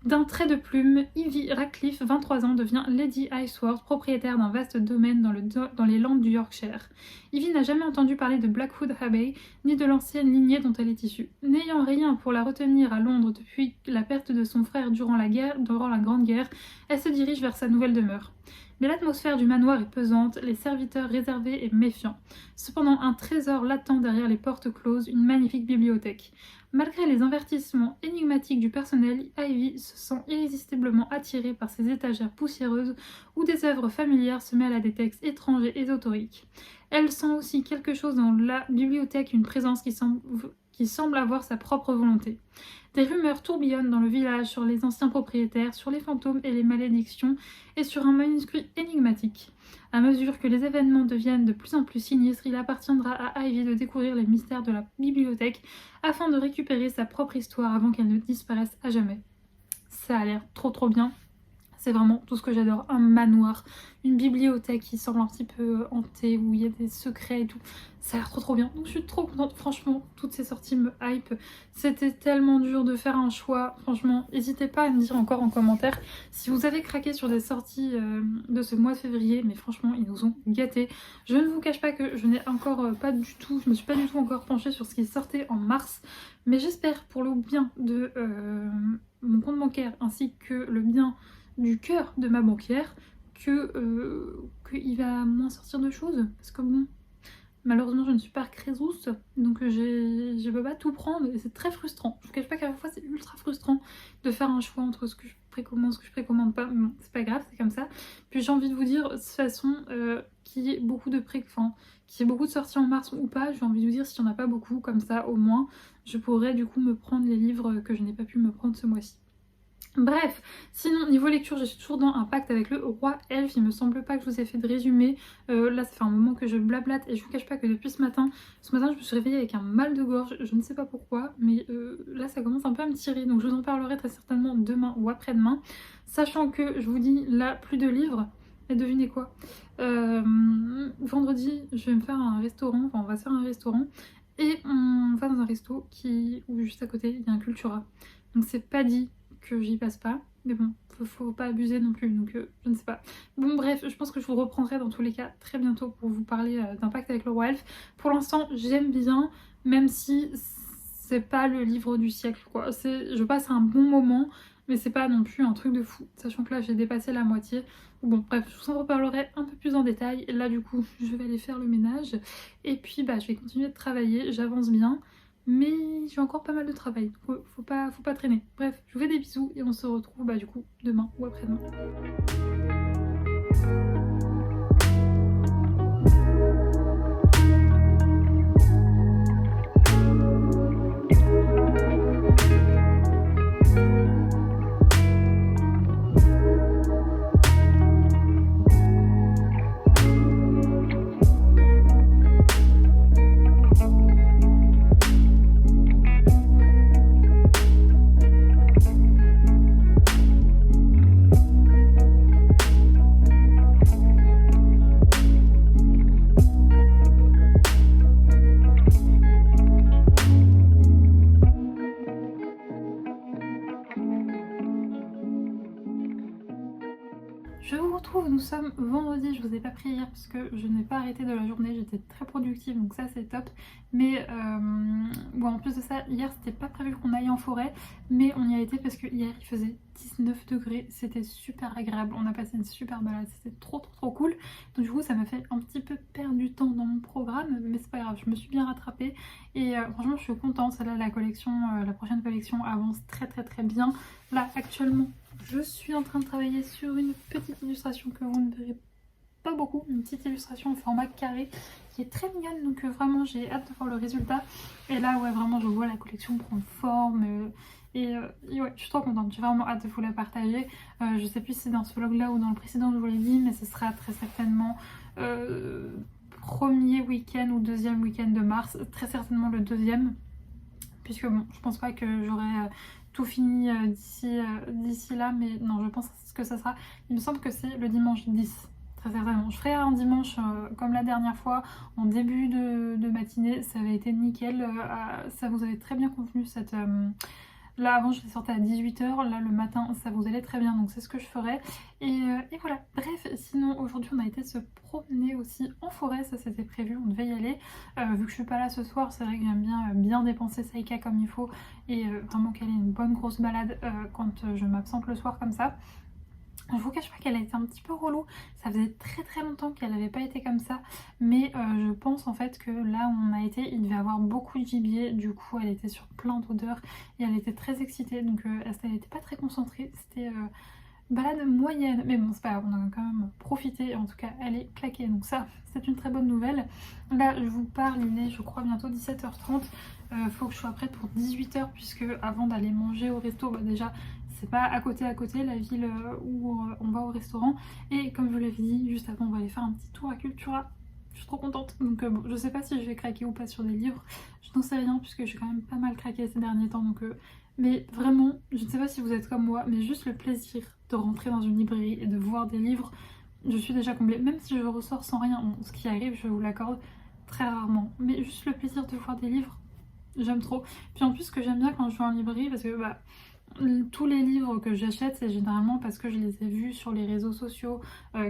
D'un trait de plume, Ivy Radcliffe, 23 ans, devient Lady Iceworth, propriétaire d'un vaste domaine dans les Landes du Yorkshire. Ivy n'a jamais entendu parler de Blackwood Abbey, ni de l'ancienne lignée dont elle est issue. N'ayant rien pour la retenir à Londres depuis la perte de son frère durant la Grande Guerre, elle se dirige vers sa nouvelle demeure. Mais l'atmosphère du manoir est pesante, les serviteurs réservés et méfiants. Cependant, un trésor l'attend derrière les portes closes, une magnifique bibliothèque. Malgré les avertissements énigmatiques du personnel, Ivy se sent irrésistiblement attirée par ces étagères poussiéreuses où des œuvres familières se mêlent à des textes étranges et ésotériques. Elle sent aussi quelque chose dans la bibliothèque, une présence qui semble avoir sa propre volonté. Des rumeurs tourbillonnent dans le village sur les anciens propriétaires, sur les fantômes et les malédictions, et sur un manuscrit énigmatique. À mesure que les événements deviennent de plus en plus sinistres, il appartiendra à Ivy de découvrir les mystères de la bibliothèque afin de récupérer sa propre histoire avant qu'elle ne disparaisse à jamais. Ça a l'air trop bien. C'est vraiment tout ce que j'adore, un manoir, une bibliothèque qui semble un petit peu hantée, où il y a des secrets et tout. Ça a l'air trop bien, donc je suis trop contente, franchement, toutes ces sorties me hype. C'était tellement dur de faire un choix, franchement, n'hésitez pas à me dire encore en commentaire si vous avez craqué sur des sorties de ce mois de février, mais franchement, ils nous ont gâtés. Je ne vous cache pas que je n'ai encore pas du tout, je me suis pas du tout encore penchée sur ce qui sortait en mars, mais j'espère pour le bien de mon compte bancaire ainsi que le bien du cœur de ma banquière qu'il va moins sortir de choses, parce que bon, malheureusement je ne suis pas crésouse, donc je peux pas tout prendre et c'est très frustrant. Je vous cache pas qu'à la fois c'est ultra frustrant de faire un choix entre ce que je précommande, ce que je précommande pas, mais bon, c'est pas grave, c'est comme ça. Puis j'ai envie de vous dire, de toute façon, qu'il y ait beaucoup de sorties en mars ou pas, j'ai envie de vous dire, s'il n'y en a pas beaucoup, comme ça au moins je pourrais du coup me prendre les livres que je n'ai pas pu me prendre ce mois-ci. Bref, sinon niveau lecture je suis toujours dans un pacte avec le roi elfe, il me semble pas que je vous ai fait de résumé, là ça fait un moment que je blablate et je vous cache pas que depuis ce matin je me suis réveillée avec un mal de gorge, je ne sais pas pourquoi, mais là ça commence un peu à me tirer, donc je vous en parlerai très certainement demain ou après-demain, sachant que je vous dis là plus de livres, et devinez quoi, vendredi je vais me faire un restaurant, enfin on va se faire un restaurant, et on va dans un resto où juste à côté il y a un Cultura, donc c'est pas dit que j'y passe pas, mais bon, faut pas abuser non plus, donc je ne sais pas. Bon bref, je pense que je vous reprendrai dans tous les cas très bientôt pour vous parler d'impact avec le roi elfe. Pour l'instant, j'aime bien, même si c'est pas le livre du siècle, quoi. Je passe un bon moment, mais c'est pas non plus un truc de fou, sachant que là j'ai dépassé la moitié. Bon bref, je vous en reparlerai un peu plus en détail. Là du coup je vais aller faire le ménage et puis bah je vais continuer de travailler, j'avance bien, mais j'ai encore pas mal de travail, donc faut pas traîner. Bref, je vous fais des bisous et on se retrouve bah du coup demain ou après-demain. Je vous retrouve, nous sommes vendredi, je vous ai pas pris hier parce que je n'ai pas arrêté de la journée, j'étais très productive donc ça c'est top. Mais bon, en plus de ça, hier c'était pas prévu qu'on aille en forêt, mais on y a été parce que hier il faisait 19 degrés, c'était super agréable, on a passé une super balade, c'était trop cool. Donc du coup ça m'a fait un petit peu perdre du temps dans mon programme, mais c'est pas grave, je me suis bien rattrapée et franchement je suis contente. Là la collection, la prochaine collection avance très bien. Là actuellement je suis en train de travailler sur une petite illustration que vous ne verrez pas beaucoup, une petite illustration au format carré qui est très mignonne, donc vraiment j'ai hâte de voir le résultat. Et là ouais vraiment je vois la collection prendre forme et ouais je suis trop contente, j'ai vraiment hâte de vous la partager. Je sais plus si c'est dans ce vlog là ou dans le précédent je vous l'ai dit, mais ce sera très certainement premier week-end ou deuxième week-end de mars, très certainement le deuxième, puisque bon je pense pas que j'aurai tout fini d'ici là, mais non je pense que ça sera, il me semble que c'est le dimanche 10, très certainement. Je ferai un dimanche comme la dernière fois en début de matinée, ça avait été nickel, ça vous avait très bien convenu cette... Là avant je les sortais à 18 h, là le matin ça vous allait très bien, donc c'est ce que je ferai. Et voilà, bref, sinon aujourd'hui on a été se promener aussi en forêt, ça c'était prévu, on devait y aller. Vu que je suis pas là ce soir, c'est vrai que j'aime bien dépenser Saïka comme il faut et vraiment qu'elle ait une bonne grosse balade quand je m'absente le soir comme ça. Je vous cache pas qu'elle a été un petit peu relou, ça faisait très longtemps qu'elle n'avait pas été comme ça, mais je pense en fait que là où on a été, il devait avoir beaucoup de gibier, du coup elle était sur plein d'odeurs et elle était très excitée, donc elle n'était pas très concentrée, c'était balade moyenne, mais bon c'est pas grave, on en a quand même profité, en tout cas elle est claquée, donc ça c'est une très bonne nouvelle. Là je vous parle, il est je crois bientôt 17 h 30, faut que je sois prête pour 18 h puisque avant d'aller manger au resto, bah déjà c'est pas à côté la ville où on va au restaurant, et comme je vous l'avais dit juste avant on va aller faire un petit tour à Cultura. Je suis trop contente, donc bon, je sais pas si je vais craquer ou pas sur des livres, je n'en sais rien puisque j'ai quand même pas mal craqué ces derniers temps, donc mais vraiment, je ne sais pas si vous êtes comme moi, mais juste le plaisir de rentrer dans une librairie et de voir des livres, je suis déjà comblée. Même si je ressors sans rien, bon, ce qui arrive, je vous l'accorde, très rarement. Mais juste le plaisir de voir des livres, j'aime trop. Puis en plus, ce que j'aime bien quand je vais en librairie, parce que bah, tous les livres que j'achète, c'est généralement parce que je les ai vus sur les réseaux sociaux,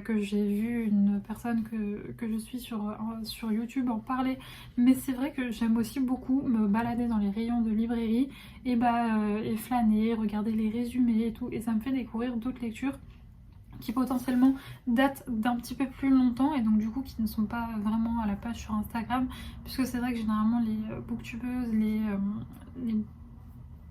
que j'ai vu une personne que je suis sur YouTube en parler. Mais c'est vrai que j'aime aussi beaucoup me balader dans les rayons de librairie et flâner, regarder les résumés et tout. Et ça me fait découvrir d'autres lectures qui potentiellement datent d'un petit peu plus longtemps et donc du coup qui ne sont pas vraiment à la page sur Instagram, puisque c'est vrai que généralement les booktubeuses, les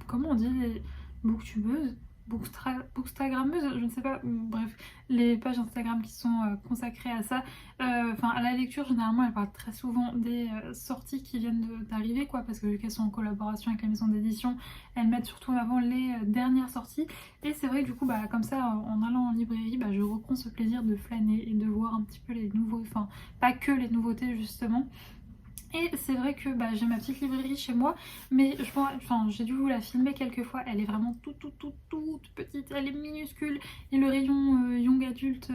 comment on dit, les booktubeuses, bookstagrammeuses, je ne sais pas, bref, les pages Instagram qui sont consacrées à ça, enfin à la lecture, généralement elles parlent très souvent des sorties qui viennent d'arriver, quoi, parce que vu qu'elles sont en collaboration avec la maison d'édition, elles mettent surtout en avant les dernières sorties, et c'est vrai que du coup, bah, comme ça, en allant en librairie, bah, je reprends ce plaisir de flâner et de voir un petit peu les nouveaux, enfin pas que les nouveautés justement. Et c'est vrai que bah, j'ai ma petite librairie chez moi, mais j'ai dû vous la filmer quelques fois, elle est vraiment toute petite, elle est minuscule, et le rayon young adulte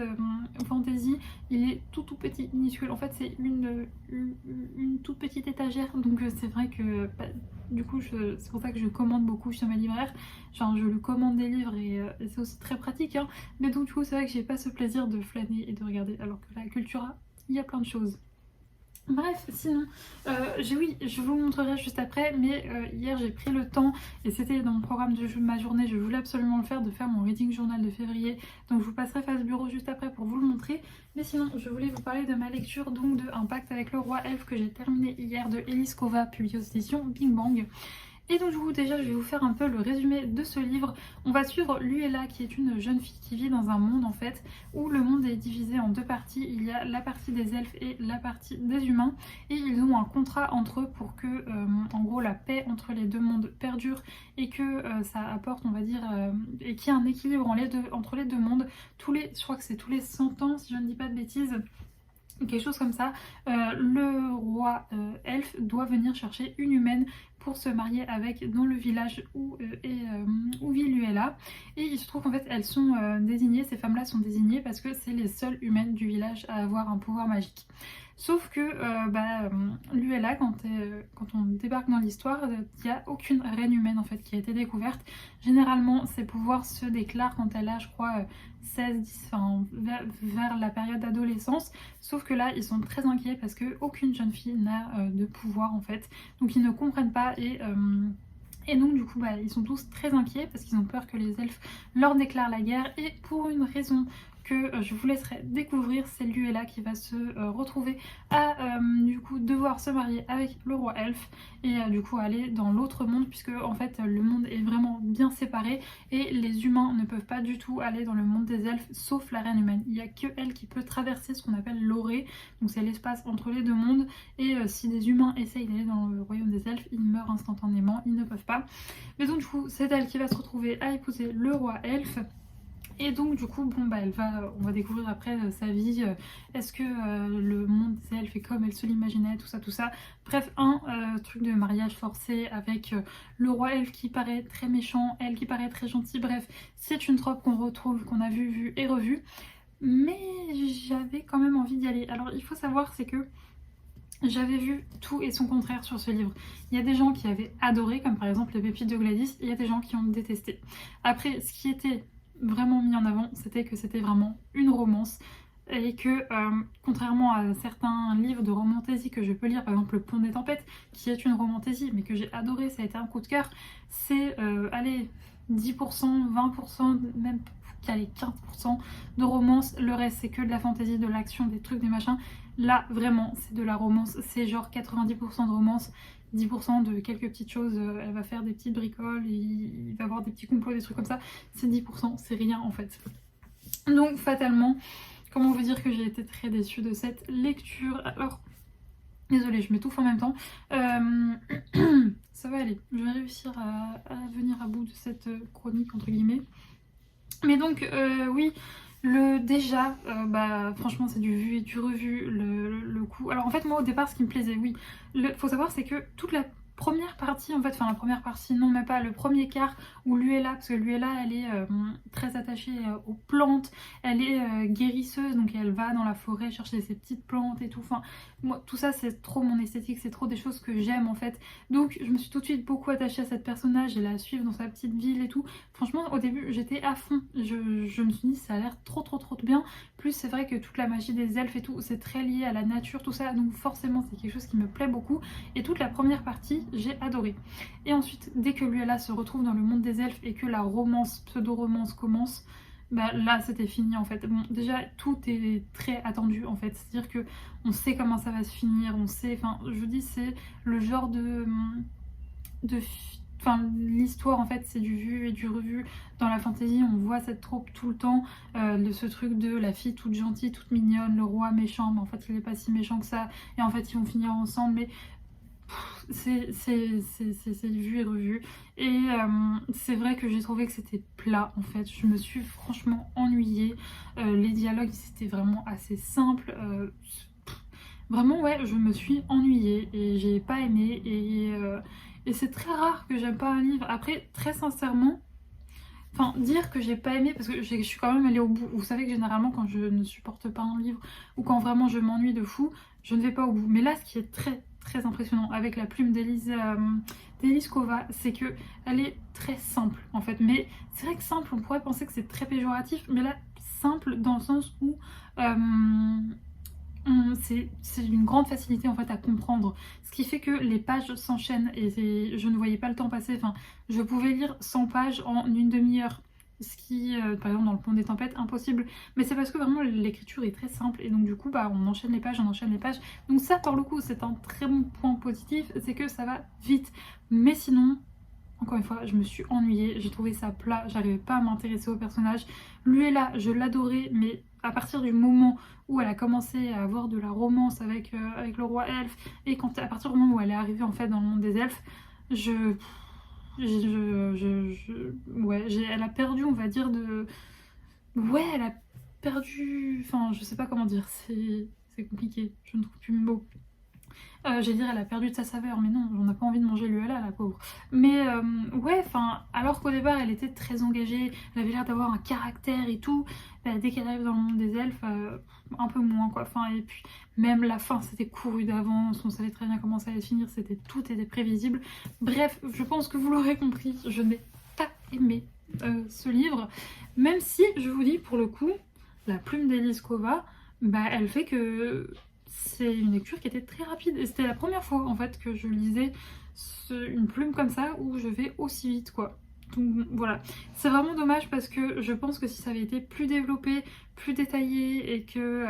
fantasy, il est tout petit, minuscule. En fait c'est une toute petite étagère, donc c'est vrai que bah, du coup c'est pour ça que je commande beaucoup chez ma libraire, genre je le commande des livres et c'est aussi très pratique, hein. Mais donc du coup c'est vrai que j'ai pas ce plaisir de flâner et de regarder, alors que la Cultura, il y a plein de choses. Bref, sinon, oui, je vous le montrerai juste après, mais hier j'ai pris le temps, et c'était dans le programme de ma journée, je voulais absolument le faire, de faire mon reading journal de février, donc je vous passerai face bureau juste après pour vous le montrer. Mais sinon, je voulais vous parler de ma lecture, donc de Un pacte avec le roi elfe que j'ai terminé hier de Elise Kova, publié aux éditions Big Bang. Et donc du coup déjà je vais vous faire un peu le résumé de ce livre. On va suivre Luella qui est une jeune fille qui vit dans un monde en fait où le monde est divisé en deux parties. Il y a la partie des elfes et la partie des humains et ils ont un contrat entre eux pour que en gros la paix entre les deux mondes perdure et que ça apporte on va dire et qu'il y ait un équilibre entre les deux mondes je crois que c'est tous les 100 ans si je ne dis pas de bêtises. Quelque chose comme ça, le roi elfe doit venir chercher une humaine pour se marier avec dans le village où vit Luella. Et il se trouve qu'en fait elles sont désignées, ces femmes-là sont désignées parce que c'est les seules humaines du village à avoir un pouvoir magique. Sauf que Luella, quand on débarque dans l'histoire, il n'y a aucune reine humaine en fait qui a été découverte. Généralement, ses pouvoirs se déclarent quand elle a, je crois, 16, 10, enfin, vers la période d'adolescence. Sauf que là, ils sont très inquiets parce qu'aucune jeune fille n'a de pouvoir en fait. Donc ils ne comprennent pas et donc du coup ils sont tous très inquiets parce qu'ils ont peur que les elfes leur déclarent la guerre et pour une raison que je vous laisserai découvrir, c'est Luella qui va se retrouver à du coup devoir se marier avec le roi elfe et du coup aller dans l'autre monde puisque en fait le monde est vraiment bien séparé et les humains ne peuvent pas du tout aller dans le monde des elfes sauf la reine humaine. Il n'y a que elle qui peut traverser ce qu'on appelle l'orée, donc c'est l'espace entre les deux mondes et si des humains essayent d'aller dans le royaume des elfes, ils meurent instantanément, ils ne peuvent pas. Mais donc du coup c'est elle qui va se retrouver à épouser le roi elfe. Et donc du coup, bon on va découvrir après sa vie, est-ce que le monde des elfes est comme elle se l'imaginait, tout ça, tout ça. Bref, truc de mariage forcé avec le roi elfe qui paraît très méchant, elle qui paraît très gentille, bref, c'est une trope qu'on retrouve, qu'on a vu et revu. Mais j'avais quand même envie d'y aller. Alors il faut savoir, c'est que j'avais vu tout et son contraire sur ce livre. Il y a des gens qui avaient adoré, comme par exemple les pépites de Gladys, et il y a des gens qui ont détesté. Après, ce qui était vraiment mis en avant, c'était que c'était vraiment une romance et que contrairement à certains livres de romantaisie que je peux lire, par exemple Le Pont des Tempêtes, qui est une romantaisie mais que j'ai adoré, ça a été un coup de cœur, c'est allez 10%, 20%, même allez 15% de romance, le reste c'est que de la fantaisie, de l'action, des trucs, des machins. Là vraiment c'est de la romance, c'est genre 90% de romance, 10% de quelques petites choses, elle va faire des petites bricoles, il va avoir des petits complots, des trucs comme ça, c'est 10%, c'est rien en fait. Donc fatalement, comment vous dire que j'ai été très déçue de cette lecture. Alors, désolée, je m'étouffe en même temps. Ça va aller, je vais réussir à venir à bout de cette chronique entre guillemets. Mais donc oui, franchement c'est du vu et du revu le coup. Alors en fait moi au départ ce qui me plaisait, oui, faut savoir c'est que toute la première partie en fait, enfin la première partie non mais pas, le premier quart où Luella, parce que Luella elle est très attachée aux plantes, elle est guérisseuse donc elle va dans la forêt chercher ses petites plantes et tout, enfin moi tout ça c'est trop mon esthétique, c'est trop des choses que j'aime en fait, donc je me suis tout de suite beaucoup attachée à cette personnage et la suivre dans sa petite ville et tout. Franchement au début j'étais à fond, je me suis dit ça a l'air trop bien, plus c'est vrai que toute la magie des elfes et tout c'est très lié à la nature tout ça, donc forcément c'est quelque chose qui me plaît beaucoup et toute la première partie j'ai adoré. Et ensuite dès que Luella se retrouve dans le monde des elfes et que la romance, pseudo-romance commence, bah là c'était fini en fait. Bon déjà tout est très attendu en fait, c'est à dire que on sait comment ça va se finir, on sait, enfin je vous dis c'est le genre enfin l'histoire en fait c'est du vu et du revu. Dans la fantasy on voit cette trope tout le temps, de ce truc de la fille toute gentille, toute mignonne, le roi méchant mais en fait il est pas si méchant que ça et en fait ils vont finir ensemble, mais c'est vu et revu et c'est vrai que j'ai trouvé que c'était plat en fait, je me suis franchement ennuyée, les dialogues c'était vraiment assez simple, vraiment ouais je me suis ennuyée et j'ai pas aimé et c'est très rare que j'aime pas un livre. Après très sincèrement, enfin dire que j'ai pas aimé parce que je suis quand même allée au bout, vous savez que généralement quand je ne supporte pas un livre ou quand vraiment je m'ennuie de fou je ne vais pas au bout, mais là ce qui est très impressionnant avec la plume d'Elise Kova, c'est que elle est très simple en fait, mais c'est vrai que simple on pourrait penser que c'est très péjoratif, mais là simple dans le sens où C'est une grande facilité en fait à comprendre, ce qui fait que les pages s'enchaînent et je ne voyais pas le temps passer, enfin je pouvais lire 100 pages en une demi-heure, ce qui par exemple dans le Pont des Tempêtes impossible, mais c'est parce que vraiment l'écriture est très simple et donc du coup bah on enchaîne les pages, donc ça par le coup c'est un très bon point positif, c'est que ça va vite, mais sinon encore une fois, je me suis ennuyée, j'ai trouvé ça plat, j'arrivais pas à m'intéresser au personnage. Luella, je l'adorais, mais à partir du moment où elle a commencé à avoir de la romance avec le roi elfe, et à partir du moment où elle est arrivée en fait dans le monde des elfes, je... ouais, elle a perdu, on va dire, de... Ouais, elle a perdu... Enfin, je sais pas comment dire, c'est compliqué, je ne trouve plus mes mots. J'allais dire elle a perdu de sa saveur, mais non, on n'a pas envie de manger Luella, la pauvre. Mais ouais, enfin, alors qu'au départ elle était très engagée, elle avait l'air d'avoir un caractère et tout, bah, dès qu'elle arrive dans le monde des elfes, un peu moins quoi. Enfin, et puis même la fin c'était couru d'avance, on savait très bien comment ça allait finir, tout était prévisible. Bref, je pense que vous l'aurez compris, je n'ai pas aimé ce livre, même si je vous dis pour le coup, la plume d'Elise Kova, bah elle fait que c'est une lecture qui était très rapide et c'était la première fois en fait que je lisais une plume comme ça où je vais aussi vite quoi. Donc voilà, c'est vraiment dommage parce que je pense que si ça avait été plus développé, plus détaillé et que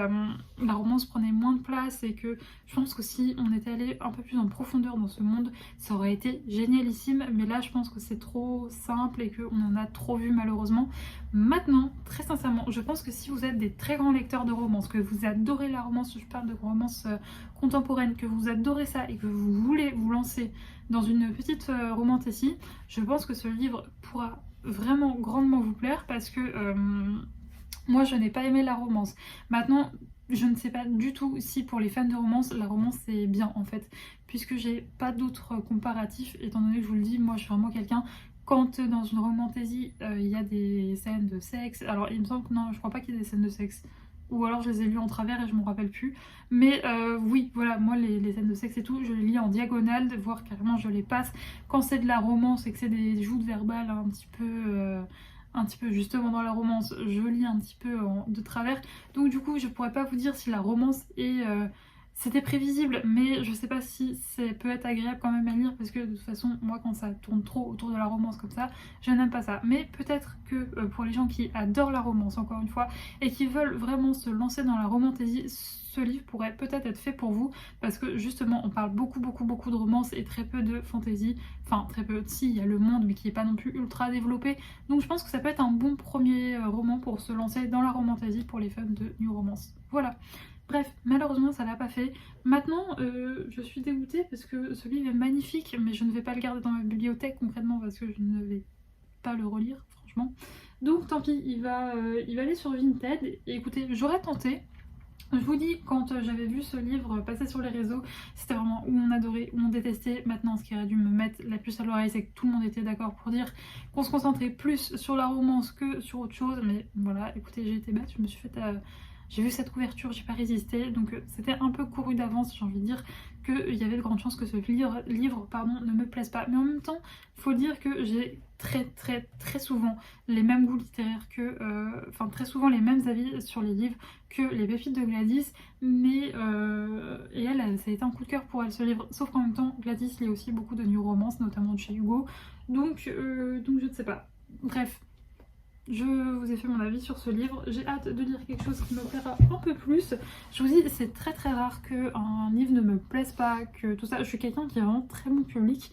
la romance prenait moins de place et que je pense que si on était allé un peu plus en profondeur dans ce monde, ça aurait été génialissime, mais là je pense que c'est trop simple et qu'on en a trop vu malheureusement. Maintenant, très sincèrement, je pense que si vous êtes des très grands lecteurs de romance, que vous adorez la romance, je parle de romance contemporaine, que vous adorez ça et que vous voulez vous lancer dans une petite romantécie, je pense que ce livre pourra vraiment grandement vous plaire parce que moi je n'ai pas aimé la romance. Maintenant, je ne sais pas du tout si pour les fans de romance, la romance c'est bien en fait, puisque j'ai pas d'autres comparatifs, étant donné que je vous le dis, moi je suis vraiment quelqu'un, quand dans une romantésie il y a des scènes de sexe, alors il me semble que non, je crois pas qu'il y ait des scènes de sexe, ou alors je les ai lues en travers et je m'en rappelle plus, mais oui, voilà, moi les scènes de sexe et tout, je les lis en diagonale, voire carrément je les passe. Quand c'est de la romance et que c'est des joutes verbales un petit peu justement dans la romance, je lis un petit peu de travers. Donc du coup, je pourrais pas vous dire si la romance est... c'était prévisible, mais je sais pas si ça peut être agréable quand même à lire parce que de toute façon, moi quand ça tourne trop autour de la romance comme ça, je n'aime pas ça. Mais peut-être que pour les gens qui adorent la romance, encore une fois, et qui veulent vraiment se lancer dans la romantaisie, ce livre pourrait peut-être être fait pour vous parce que justement, on parle beaucoup de romance et très peu de fantaisie. Enfin, très peu, si, il y a le monde, mais qui est pas non plus ultra développé. Donc je pense que ça peut être un bon premier roman pour se lancer dans la romantaisie pour les fans de New Romance. Voilà. Bref, malheureusement ça l'a pas fait. Maintenant, je suis dégoûtée parce que ce livre est magnifique, mais je ne vais pas le garder dans ma bibliothèque concrètement parce que je ne vais pas le relire, franchement. Donc tant pis, il va aller sur Vinted. Et écoutez, j'aurais tenté. Je vous dis, quand j'avais vu ce livre passer sur les réseaux, c'était vraiment où on adorait, où on détestait. Maintenant, ce qui aurait dû me mettre la puce à l'oreille, c'est que tout le monde était d'accord pour dire qu'on se concentrait plus sur la romance que sur autre chose. Mais voilà, écoutez, j'ai été bête, je me suis fait... J'ai vu cette couverture, j'ai pas résisté, donc c'était un peu couru d'avance, j'ai envie de dire qu'il y avait de grandes chances que ce livre ne me plaise pas. Mais en même temps, il faut dire que j'ai très souvent les mêmes goûts littéraires que... Enfin, très souvent les mêmes avis sur les livres que les pépites de Gladys, mais... et elle, ça a été un coup de cœur pour elle ce livre, sauf qu'en même temps, Gladys lit aussi beaucoup de new romance, notamment de chez Hugo, donc je ne sais pas. Bref. Je vous ai fait mon avis sur ce livre, j'ai hâte de lire quelque chose qui me plaira un peu plus. Je vous dis, c'est très rare qu'un livre ne me plaise pas, que tout ça. Je suis quelqu'un qui est vraiment très bon public,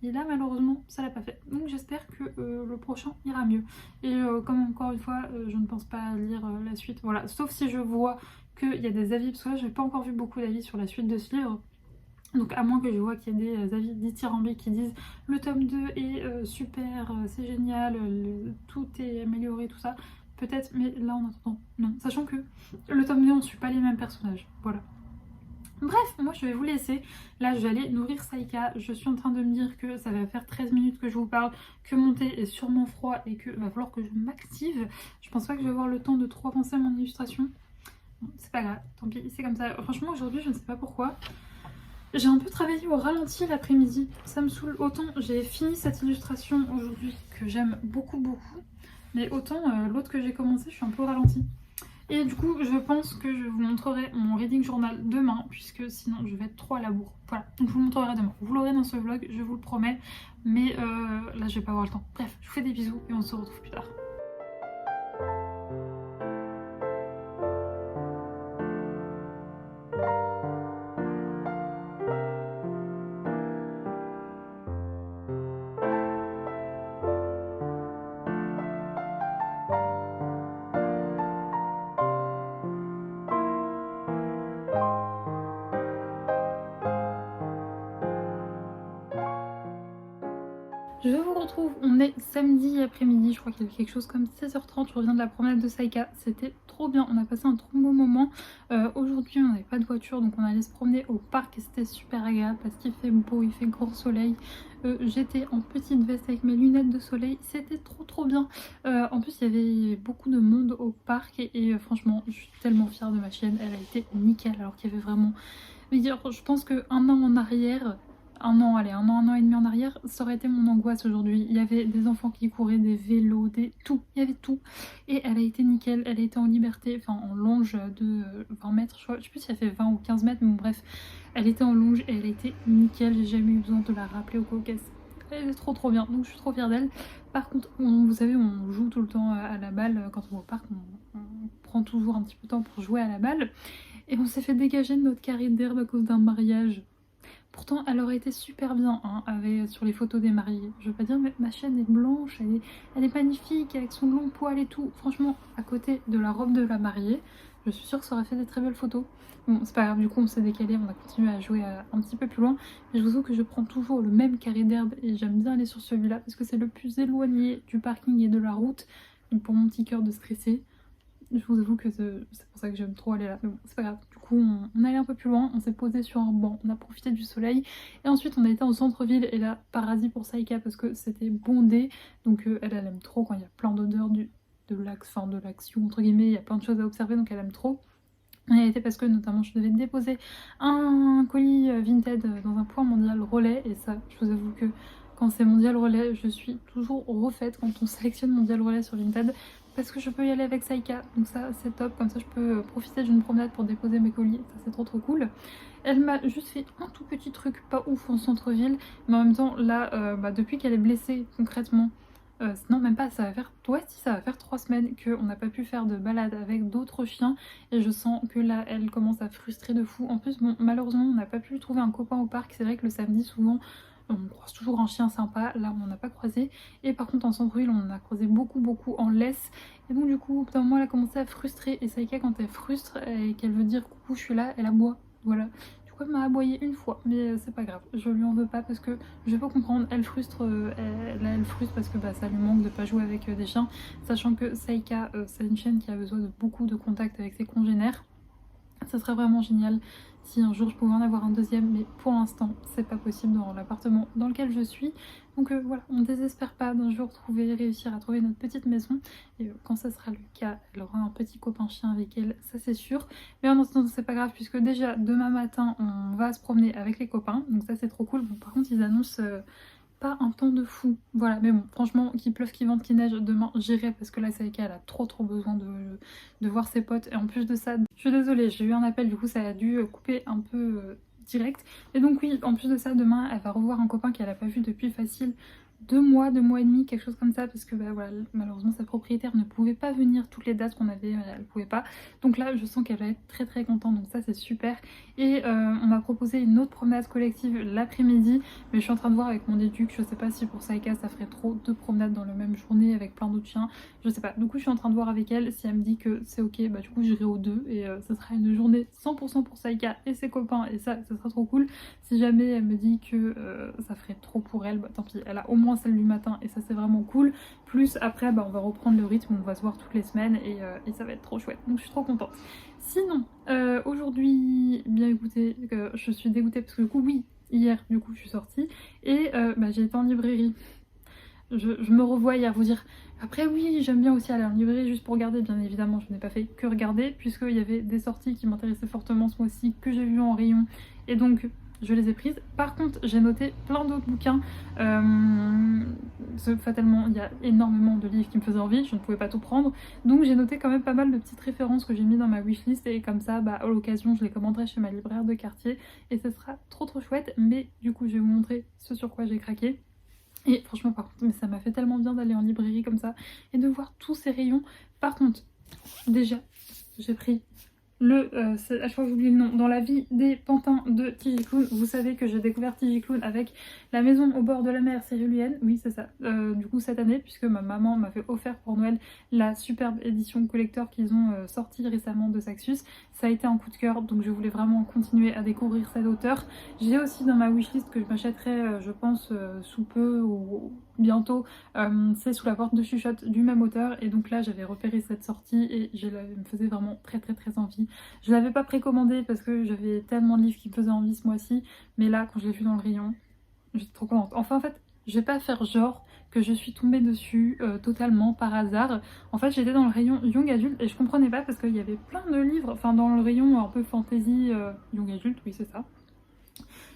et là malheureusement ça l'a pas fait. Donc j'espère que le prochain ira mieux. Et comme encore une fois, je ne pense pas lire la suite, voilà. Sauf si je vois qu'il y a des avis, parce que là j'ai pas encore vu beaucoup d'avis sur la suite de ce livre. Donc à moins que je vois qu'il y ait des avis dithyrambiques qui disent le tome 2 est super, c'est génial, tout est amélioré, tout ça, peut-être, mais là en attendant, non. Sachant que le tome 2 on ne suit pas les mêmes personnages, voilà. Bref, moi je vais vous laisser, là je vais aller nourrir Saïka, je suis en train de me dire que ça va faire 13 minutes que je vous parle, que mon thé est sûrement froid et qu'il va falloir que je m'active. Je pense pas que je vais avoir le temps de trop avancer mon illustration, bon, c'est pas grave, tant pis, c'est comme ça. Franchement aujourd'hui je ne sais pas pourquoi. J'ai un peu travaillé au ralenti l'après-midi, ça me saoule. Autant j'ai fini cette illustration aujourd'hui que j'aime beaucoup, mais autant l'autre que j'ai commencé, je suis un peu au ralenti. Et du coup je pense que je vous montrerai mon reading journal demain, puisque sinon je vais être trop à la bourre. Voilà, donc je vous montrerai demain. Vous l'aurez dans ce vlog, je vous le promets, mais là je vais pas avoir le temps. Bref, je vous fais des bisous et on se retrouve plus tard. Je vous retrouve, on est samedi après-midi, je crois qu'il y a quelque chose comme 16h30, je reviens de la promenade de Saïka, c'était trop bien, on a passé un trop beau moment. Aujourd'hui on n'avait pas de voiture donc on allait se promener au parc et c'était super agréable parce qu'il fait beau, il fait grand soleil. J'étais en petite veste avec mes lunettes de soleil, c'était trop bien. En plus il y avait beaucoup de monde au parc et franchement je suis tellement fière de ma chienne, elle a été nickel alors qu'il y avait vraiment... Je pense qu'un an en arrière... un an et demi en arrière, ça aurait été mon angoisse aujourd'hui. Il y avait des enfants qui couraient, des vélos, tout, il y avait tout. Et elle a été nickel, elle a été en liberté, enfin en longe de 20 mètres, je sais plus si elle fait 20 ou 15 mètres, mais bon, bref, elle était en longe et elle a été nickel, j'ai jamais eu besoin de la rappeler au cocasse. Elle est trop bien, donc je suis trop fière d'elle. Par contre, vous savez, on joue tout le temps à la balle, quand on va au parc, on prend toujours un petit peu de temps pour jouer à la balle. Et on s'est fait dégager de notre carré d'herbe à cause d'un mariage. Pourtant, elle aurait été super bien hein, sur les photos des mariés. Je veux pas dire, mais ma chienne est blanche, elle est magnifique, avec son long poil et tout. Franchement, à côté de la robe de la mariée, je suis sûre que ça aurait fait des très belles photos. Bon, c'est pas grave, du coup, on s'est décalé, on a continué à jouer un petit peu plus loin. Mais je vous avoue que je prends toujours le même carré d'herbe et j'aime bien aller sur celui-là parce que c'est le plus éloigné du parking et de la route. Donc pour mon petit cœur de stressé, je vous avoue que c'est pour ça que j'aime trop aller là, mais bon, c'est pas grave. Du coup, on allait un peu plus loin, on s'est posé sur un banc, on a profité du soleil. Et ensuite, on a été au centre-ville et là, paradis pour Saïka parce que c'était bondé. Donc elle aime trop quand il y a plein d'odeurs de l'action, entre guillemets, il y a plein de choses à observer, donc elle aime trop. On y a été parce que notamment je devais déposer un colis Vinted dans un point mondial relais. Et ça, je vous avoue que quand c'est mondial relais, je suis toujours refaite quand on sélectionne mondial relais sur Vinted. Parce que je peux y aller avec Saïka, donc ça c'est top, comme ça je peux profiter d'une promenade pour déposer mes colis, ça c'est trop cool. Elle m'a juste fait un tout petit truc pas ouf en centre-ville, mais en même temps là, depuis qu'elle est blessée concrètement, non même pas, ça va faire, ouais si ça va faire 3 semaines qu'on n'a pas pu faire de balade avec d'autres chiens et je sens que là elle commence à frustrer de fou. En plus bon malheureusement on n'a pas pu trouver un copain au parc, c'est vrai que le samedi souvent on croise toujours un chien sympa, là on n'en a pas croisé. Et par contre en centre-ville on en a croisé beaucoup en laisse. Et donc du coup au bout d'un moment elle a commencé à frustrer. Et Saïka quand elle frustre et qu'elle veut dire coucou je suis là, elle aboie. Voilà. Du coup elle m'a aboyé une fois, mais c'est pas grave, je lui en veux pas parce que je peux comprendre, elle frustre, elle frustre parce que ça lui manque de pas jouer avec des chiens. Sachant que Saïka c'est une chienne qui a besoin de beaucoup de contact avec ses congénères. Ça serait vraiment génial si un jour je pouvais en avoir un deuxième, mais pour l'instant c'est pas possible dans l'appartement dans lequel je suis. Donc voilà, on désespère pas d'un jour réussir à trouver notre petite maison. Et quand ça sera le cas, elle aura un petit copain chien avec elle, ça c'est sûr. Mais en attendant c'est pas grave puisque déjà demain matin on va se promener avec les copains, donc ça c'est trop cool. Bon, par contre ils annoncent... pas un temps de fou, voilà, mais bon, franchement, qu'il pleuve, qu'il vente, qu'il neige, demain j'irai parce que là, Saïka, elle a trop besoin de voir ses potes. Et en plus de ça, je suis désolée, j'ai eu un appel, du coup, ça a dû couper un peu direct. Et donc, oui, en plus de ça, demain, elle va revoir un copain qu'elle a pas vu depuis facile 2 mois et demi, quelque chose comme ça, parce que voilà, malheureusement sa propriétaire ne pouvait pas venir toutes les dates qu'on avait, elle pouvait pas. Donc là je sens qu'elle va être très contente, donc ça c'est super. Et on m'a proposé une autre promenade collective l'après-midi, mais je suis en train de voir avec mon éduc, je sais pas si pour Saïka ça ferait trop 2 promenades dans la même journée avec plein d'autres chiens, je sais pas. Du coup je suis en train de voir avec elle, si elle me dit que c'est ok, du coup j'irai aux 2 et ça sera une journée 100% pour Saïka et ses copains et ça sera trop cool. Si jamais elle me dit que ça ferait trop pour elle, tant pis, elle a au moins celle du matin et ça c'est vraiment cool. Plus après on va reprendre le rythme, on va se voir toutes les semaines et ça va être trop chouette, donc je suis trop contente. Sinon aujourd'hui, bien écoutez, je suis dégoûtée parce que du coup oui, hier du coup je suis sortie et j'ai été en librairie. Je me revois hier vous dire. Après oui, j'aime bien aussi aller en librairie juste pour regarder, bien évidemment je n'ai pas fait que regarder puisqu'il y avait des sorties qui m'intéressaient fortement ce mois-ci que j'ai vu en rayon et donc je les ai prises. Par contre, j'ai noté plein d'autres bouquins. Fatalement, il y a énormément de livres qui me faisaient envie, je ne pouvais pas tout prendre. Donc j'ai noté quand même pas mal de petites références que j'ai mis dans ma wishlist et comme ça, à l'occasion, je les commanderai chez ma libraire de quartier et ce sera trop chouette. Mais du coup, je vais vous montrer ce sur quoi j'ai craqué. Et franchement, par contre, mais ça m'a fait tellement bien d'aller en librairie comme ça et de voir tous ces rayons. Par contre, déjà, j'ai pris à chaque fois j'oublie le nom, Dans la vie des pantins de T.J. Klune. Vous savez que j'ai découvert T.J. Klune avec La maison au bord de la mer cyrulienne, oui c'est ça, du coup cette année, puisque ma maman m'avait offert pour Noël la superbe édition collector qu'ils ont sortie récemment de Saxus. Ça a été un coup de cœur, donc je voulais vraiment continuer à découvrir cet auteur. J'ai aussi dans ma wishlist que je m'achèterai, je pense, sous peu ou bientôt, c'est Sous la porte de chuchote du même auteur, et donc là j'avais repéré cette sortie et me faisait vraiment très envie. Je l'avais pas précommandé parce que j'avais tellement de livres qui me faisaient envie ce mois-ci, mais là quand je l'ai vu dans le rayon, j'étais trop contente. Enfin en fait, je vais pas faire genre que je suis tombée dessus totalement par hasard. En fait j'étais dans le rayon Young Adult et je comprenais pas parce qu'il y avait plein de livres, enfin dans le rayon un peu fantasy Young Adult, oui c'est ça.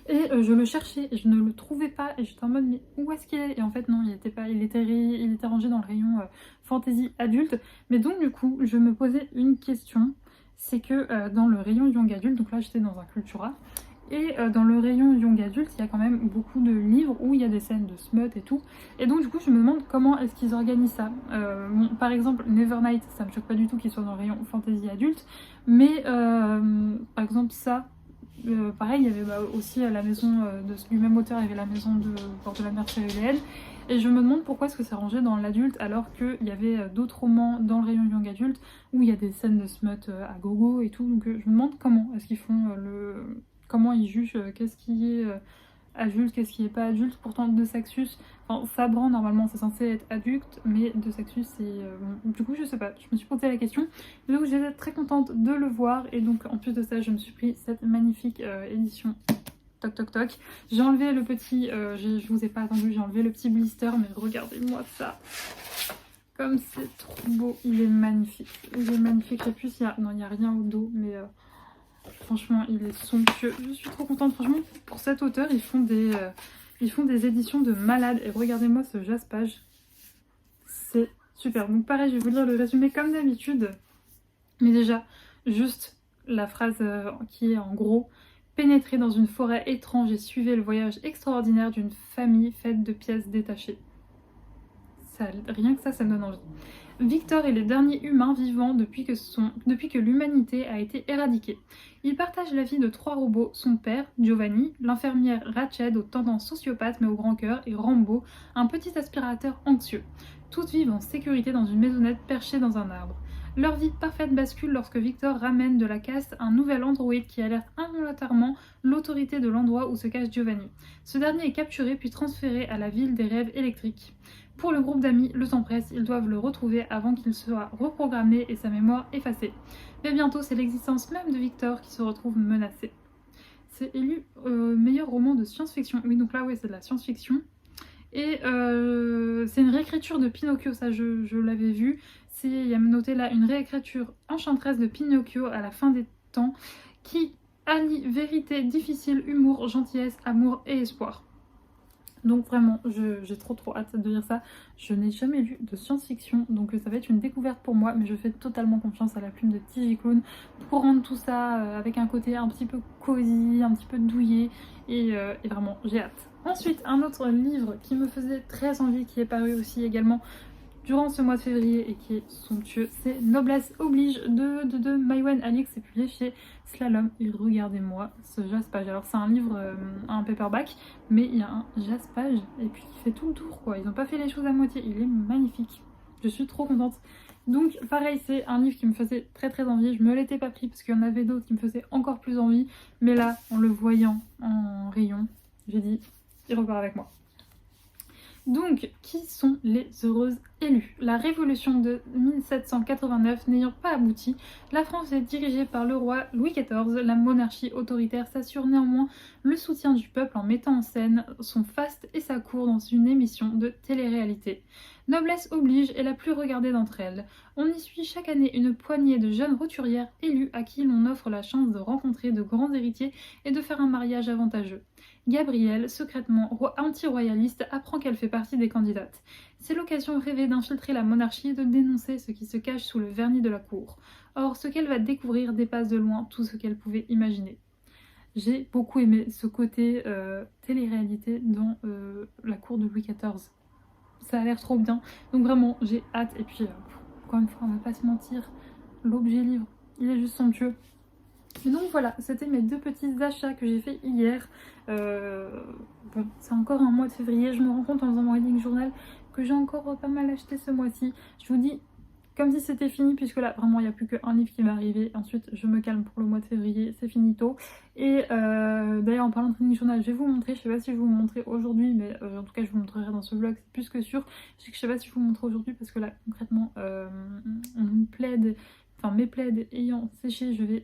Et je le cherchais et je ne le trouvais pas et j'étais en mode mais où est-ce qu'il est? Et en fait non, il était rangé dans le rayon fantasy adulte. Mais donc du coup je me posais une question, c'est que dans le rayon young adulte, donc là j'étais dans un Cultura, et dans le rayon young adulte il y a quand même beaucoup de livres où il y a des scènes de smut et tout. Et donc du coup je me demande comment est-ce qu'ils organisent ça. Par exemple Nevernight, ça me choque pas du tout qu'il soit dans le rayon fantasy adulte, mais par exemple ça, pareil, il y avait aussi la maison du même auteur, il y avait La maison de bord de la mer cyrulienne. Et je me demande pourquoi est-ce que c'est rangé dans l'adulte alors qu'il y avait d'autres romans dans le rayon young adulte où il y a des scènes de smut à gogo et tout. Donc je me demande comment est-ce qu'ils font comment ils jugent qu'est-ce qui est adulte, qu'est-ce qui est pas adulte. Pourtant de Saxus, enfin Sabran normalement c'est censé être adulte, mais de Saxus c'est... bon, du coup je sais pas, je me suis posé la question. Donc j'étais très contente de le voir et donc en plus de ça je me suis pris cette magnifique édition. Toc toc toc. J'ai enlevé le petit, je vous ai pas attendu, j'ai enlevé le petit blister, mais regardez-moi ça. Comme c'est trop beau, il est magnifique. Il est magnifique. Et puis non, il n'y a rien au dos, mais franchement il est somptueux. Je suis trop contente. Franchement pour cet auteur ils font des éditions de malades. Et regardez-moi ce jaspage. C'est super. Donc pareil, je vais vous lire le résumé comme d'habitude. Mais déjà, juste la phrase qui est en gros: pénétrez dans une forêt étrange et suivez le voyage extraordinaire d'une famille faite de pièces détachées. Rien que ça me donne envie. Victor est le dernier humain vivant depuis que l'humanité a été éradiquée. Il partage la vie de 3 robots, son père, Giovanni, l'infirmière Rachel aux tendances sociopathes mais au grand cœur, et Rambo, un petit aspirateur anxieux. Tous vivent en sécurité dans une maisonnette perchée dans un arbre. Leur vie parfaite bascule lorsque Victor ramène de la caste un nouvel androïde qui alerte involontairement l'autorité de l'endroit où se cache Giovanni. Ce dernier est capturé puis transféré à la ville des rêves électriques. Pour le groupe d'amis, le temps presse, ils doivent le retrouver avant qu'il soit reprogrammé et sa mémoire effacée. Mais bientôt, c'est l'existence même de Victor qui se retrouve menacée. C'est élu meilleur roman de science-fiction. Oui, donc là, ouais, c'est de la science-fiction. Et c'est une réécriture de Pinocchio, ça je l'avais vu. Il y a noté là une réécriture enchanteresse de Pinocchio à la fin des temps qui allie vérité difficile, humour, gentillesse, amour et espoir. Donc vraiment, j'ai trop hâte de lire ça. Je n'ai jamais lu de science-fiction, donc ça va être une découverte pour moi, mais je fais totalement confiance à la plume de T.J. Klune pour rendre tout ça avec un côté un petit peu cosy, un petit peu douillet, et vraiment, j'ai hâte. Ensuite, un autre livre qui me faisait très envie, qui est paru aussi également durant ce mois de février et qui est somptueux, c'est Noblesse oblige de Maïwenn Alix, c'est publié chez Slalom. Et regardez-moi ce jaspage. Alors c'est un livre, un paperback, mais il y a un jaspage et puis il fait tout le tour quoi. Ils n'ont pas fait les choses à moitié, il est magnifique. Je suis trop contente. Donc pareil, c'est un livre qui me faisait très envie. Je me l'étais pas pris parce qu'il y en avait d'autres qui me faisaient encore plus envie. Mais là, en le voyant en rayon, j'ai dit, il repart avec moi. Donc, qui sont les heureuses Élu. La révolution de 1789 n'ayant pas abouti, la France est dirigée par le roi Louis XIV. La monarchie autoritaire s'assure néanmoins le soutien du peuple en mettant en scène son faste et sa cour dans une émission de télé-réalité. Noblesse oblige est la plus regardée d'entre elles. On y suit chaque année une poignée de jeunes roturières élues à qui l'on offre la chance de rencontrer de grands héritiers et de faire un mariage avantageux. Gabrielle, secrètement anti-royaliste, apprend qu'elle fait partie des candidates. C'est l'occasion rêvée d'infiltrer la monarchie et de dénoncer ce qui se cache sous le vernis de la cour. Or, ce qu'elle va découvrir dépasse de loin tout ce qu'elle pouvait imaginer. J'ai beaucoup aimé ce côté télé-réalité dans la cour de Louis XIV. Ça a l'air trop bien. Donc vraiment, j'ai hâte. Et puis, encore une fois, on va pas se mentir, l'objet livre, il est juste somptueux. Et donc voilà, c'était mes 2 petits achats que j'ai fait hier. Bon, c'est encore un mois de février. Je me rends compte en faisant mon reading journal que j'ai encore pas mal acheté ce mois-ci. Je vous dis comme si c'était fini, puisque là vraiment il n'y a plus qu'un livre qui va arriver. Ensuite je me calme pour le mois de février, c'est finito. Et d'ailleurs en parlant de reading journal, je vais vous montrer, je sais pas si je vais vous montrer aujourd'hui, mais en tout cas je vous montrerai dans ce vlog, c'est plus que sûr. Je sais pas si je vous montrer aujourd'hui parce que là concrètement on plaide. Enfin mes plaids ayant séché, je vais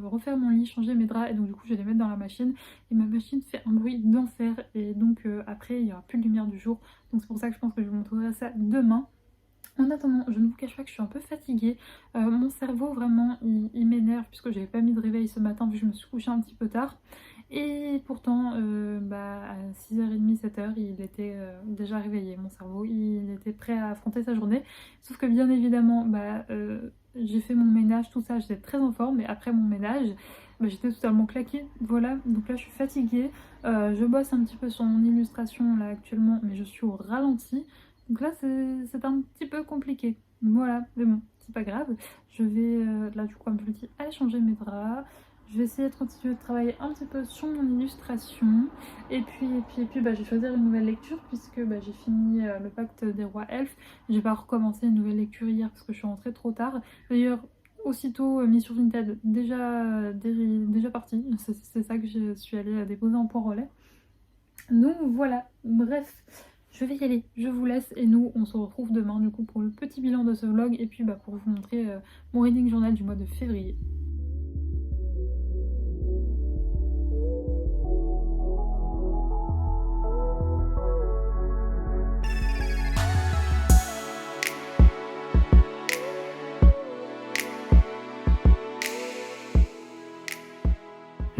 refaire mon lit, changer mes draps et donc du coup je vais les mettre dans la machine et ma machine fait un bruit d'enfer et donc après il n'y aura plus de lumière du jour, donc c'est pour ça que je pense que je vous montrerai ça demain. En attendant, je ne vous cache pas que je suis un peu fatiguée, mon cerveau vraiment il m'énerve puisque j'avais pas mis de réveil ce matin vu que je me suis couchée un petit peu tard. Et pourtant, à 6h30, 7h, il était déjà réveillé, mon cerveau, il était prêt à affronter sa journée. Sauf que bien évidemment, j'ai fait mon ménage, tout ça, j'étais très en forme, mais après mon ménage, j'étais totalement claquée, voilà. Donc là, je suis fatiguée, je bosse un petit peu sur mon illustration là actuellement, mais je suis au ralenti. Donc là, c'est un petit peu compliqué, voilà, mais bon, c'est pas grave. Je vais, là du coup, comme je le dis, aller changer mes draps. Je vais essayer de continuer de travailler un petit peu sur mon illustration. Et puis je vais choisir une nouvelle lecture puisque j'ai fini le pacte des rois elfes. J'ai pas recommencé une nouvelle lecture hier parce que je suis rentrée trop tard. D'ailleurs, aussitôt mis sur Vinted, déjà parti. C'est ça que je suis allée déposer en point relais. Donc voilà, bref. Je vais y aller, je vous laisse et nous on se retrouve demain du coup pour le petit bilan de ce vlog et puis pour vous montrer mon reading journal du mois de février.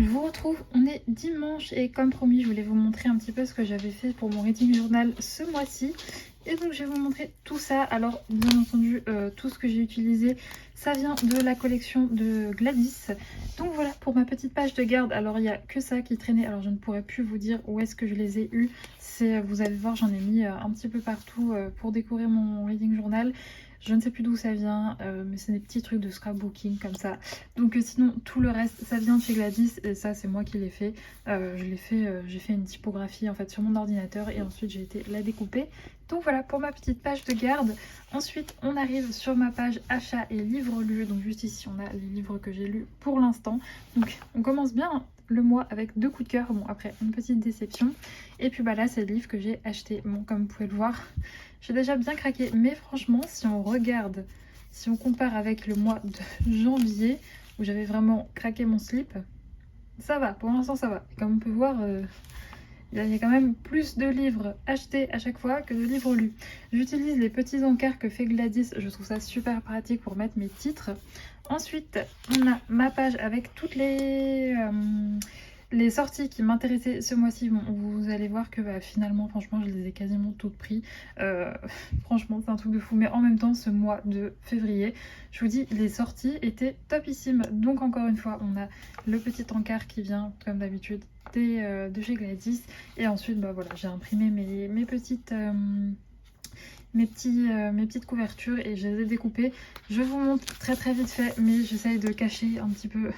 Je vous retrouve, on est dimanche et comme promis je voulais vous montrer un petit peu ce que j'avais fait pour mon reading journal ce mois-ci. Et donc je vais vous montrer tout ça. Alors bien entendu tout ce que j'ai utilisé ça vient de la collection de Gladys. Donc voilà pour ma petite page de garde. Alors il n'y a que ça qui traînait, alors je ne pourrais plus vous dire où est-ce que je les ai eus. Vous allez voir, j'en ai mis un petit peu partout pour décorer mon reading journal. Je ne sais plus d'où ça vient, mais c'est des petits trucs de scrapbooking comme ça. Donc sinon tout le reste ça vient de chez Gladys et ça c'est moi qui l'ai fait. J'ai fait une typographie en fait sur mon ordinateur et ensuite j'ai été la découper. Donc voilà pour ma petite page de garde. Ensuite on arrive sur ma page achat et livres lus. Donc juste ici on a les livres que j'ai lus pour l'instant. Donc on commence bien le mois avec 2 coups de cœur. Bon après une petite déception. Et puis là c'est le livre que j'ai acheté. Bon comme vous pouvez le voir j'ai déjà bien craqué. Mais franchement si on regarde, si on compare avec le mois de janvier où j'avais vraiment craqué mon slip, ça va, pour l'instant ça va. Et comme on peut voir, il y a quand même plus de livres achetés à chaque fois que de livres lus. J'utilise les petits encarts que fait Gladys, je trouve ça super pratique pour mettre mes titres. Ensuite, on a ma page avec toutes les sorties qui m'intéressaient ce mois-ci. Bon, vous allez voir que finalement, franchement, je les ai quasiment toutes pris. Franchement, c'est un truc de fou. Mais en même temps, ce mois de février, je vous dis, les sorties étaient topissimes. Donc encore une fois, on a le petit encart qui vient, comme d'habitude, de chez Gladys. Et ensuite, voilà, j'ai imprimé mes petites couvertures et je les ai découpées. Je vous montre très vite fait, mais j'essaye de cacher un petit peu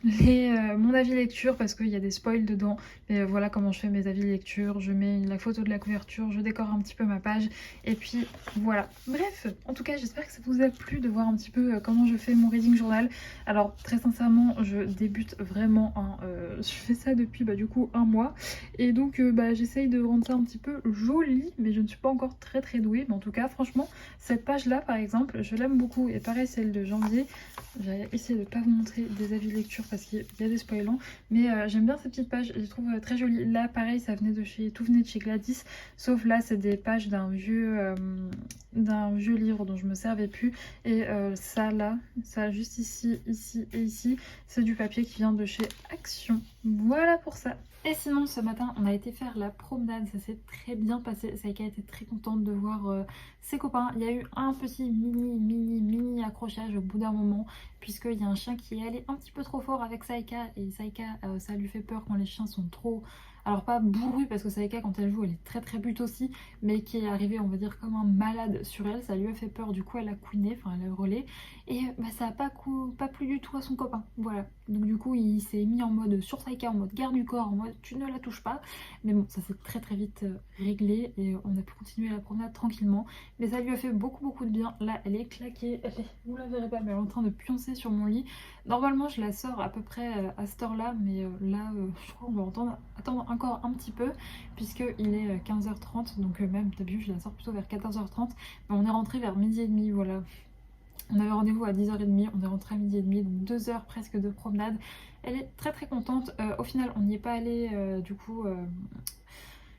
mon avis lecture parce qu'il y a des spoils dedans. Mais voilà comment je fais mes avis lecture. Je mets la photo de la couverture, je décore un petit peu ma page et puis voilà. Bref, en tout cas j'espère que ça vous a plu de voir un petit peu comment je fais mon reading journal. Alors très sincèrement je débute vraiment, je fais ça depuis du coup un mois et donc j'essaye de rendre ça un petit peu joli, mais je ne suis pas encore très douée. mais en tout cas franchement cette page là par exemple je l'aime beaucoup, et pareil celle de janvier. J'ai essayé de ne pas vous montrer des avis de lecture parce qu'il y a des spoilants, mais j'aime bien ces petites pages, je les trouve très jolies. Là pareil ça venait de chez, tout venait de chez Gladys, sauf là c'est des pages d'un vieux livre dont je me servais plus, et ça là, ça juste ici, ici et ici, c'est du papier qui vient de chez Action. Voilà pour ça. Et sinon ce matin on a été faire la promenade, ça s'est très bien passé. Saïka était très contente de voir ses copains. Il y a eu un petit mini accrochage au bout d'un moment, puisqu'il y a un chien qui est allé un petit peu trop fort avec Saïka, et Saïka ça lui fait peur quand les chiens sont trop... Alors pas bourru, parce que Saïka quand elle joue elle est très but aussi, mais qui est arrivé on va dire comme un malade sur elle, ça lui a fait peur, du coup elle a couiné, enfin elle a hurlé, et ça a pas plu du tout à son copain, voilà. Donc du coup il s'est mis en mode sur Saïka, en mode garde du corps, en mode tu ne la touches pas, mais bon ça s'est très vite réglé, et on a pu continuer la promenade tranquillement, mais ça lui a fait beaucoup de bien. Là elle est claquée, vous la verrez pas mais elle est en train de pioncer sur mon lit. Normalement je la sors à peu près à cette heure là, mais là je crois qu'on va attendre encore un petit peu, puisqu'il est 15h30, donc même d'habitude je la sors plutôt vers 14h30, mais on est rentré vers midi et demi, voilà. On avait rendez-vous à 10h30, on est rentré à midi et demi, donc 2 heures presque de promenade. Elle est très contente. Au final on n'y est pas allé, du coup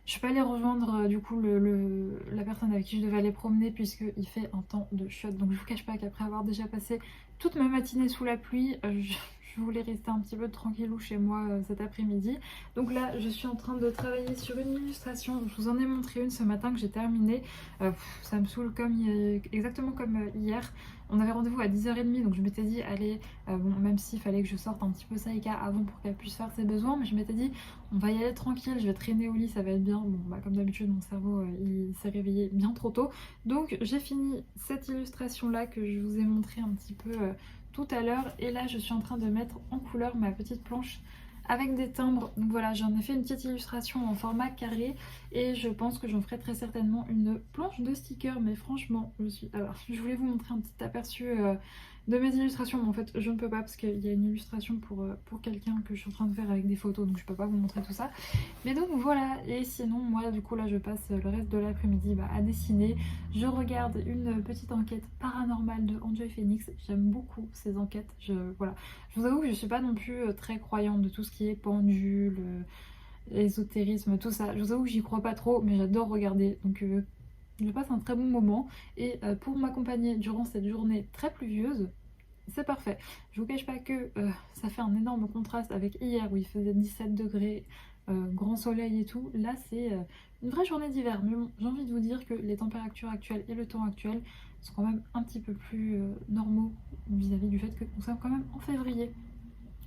je suis pas allée rejoindre du coup la personne avec qui je devais aller promener, puisqu'il fait un temps de chiotte. Donc je vous cache pas qu'après avoir déjà passé toute ma matinée sous la pluie, je voulais rester un petit peu tranquillou chez moi cet après-midi. Donc là je suis en train de travailler sur une illustration. Je vous en ai montré une ce matin que j'ai terminée. Ça me saoule exactement comme hier. On avait rendez-vous à 10h30, donc je m'étais dit allez, bon, même s'il fallait que je sorte un petit peu Saïka avant pour qu'elle puisse faire ses besoins, mais je m'étais dit on va y aller tranquille, je vais traîner au lit, ça va être bien. Bon bah comme d'habitude mon cerveau il s'est réveillé bien trop tôt. Donc j'ai fini cette illustration là que je vous ai montré un petit peu tout à l'heure, et là je suis en train de mettre en couleur ma petite planche avec des timbres. Donc voilà, j'en ai fait une petite illustration en format carré, et je pense que j'en ferai très certainement une planche de stickers. Mais franchement alors je voulais vous montrer un petit aperçu de mes illustrations, mais en fait je ne peux pas parce qu'il y a une illustration pour quelqu'un que je suis en train de faire avec des photos, donc je peux pas vous montrer tout ça. Mais donc voilà, et sinon moi du coup là je passe le reste de l'après-midi à dessiner. Je regarde une petite enquête paranormale de Enjoy Phoenix, j'aime beaucoup ces enquêtes. Voilà. Je vous avoue que je suis pas non plus très croyante de tout ce qui est pendule, ésotérisme, tout ça. Je vous avoue que j'y crois pas trop, mais j'adore regarder, donc je passe un très bon moment, et pour m'accompagner durant cette journée très pluvieuse, c'est parfait. Je vous cache pas que ça fait un énorme contraste avec hier où il faisait 17 degrés, grand soleil et tout. Là c'est une vraie journée d'hiver, mais bon, j'ai envie de vous dire que les températures actuelles et le temps actuel sont quand même un petit peu plus normaux vis-à-vis du fait que nous sommes quand même en février.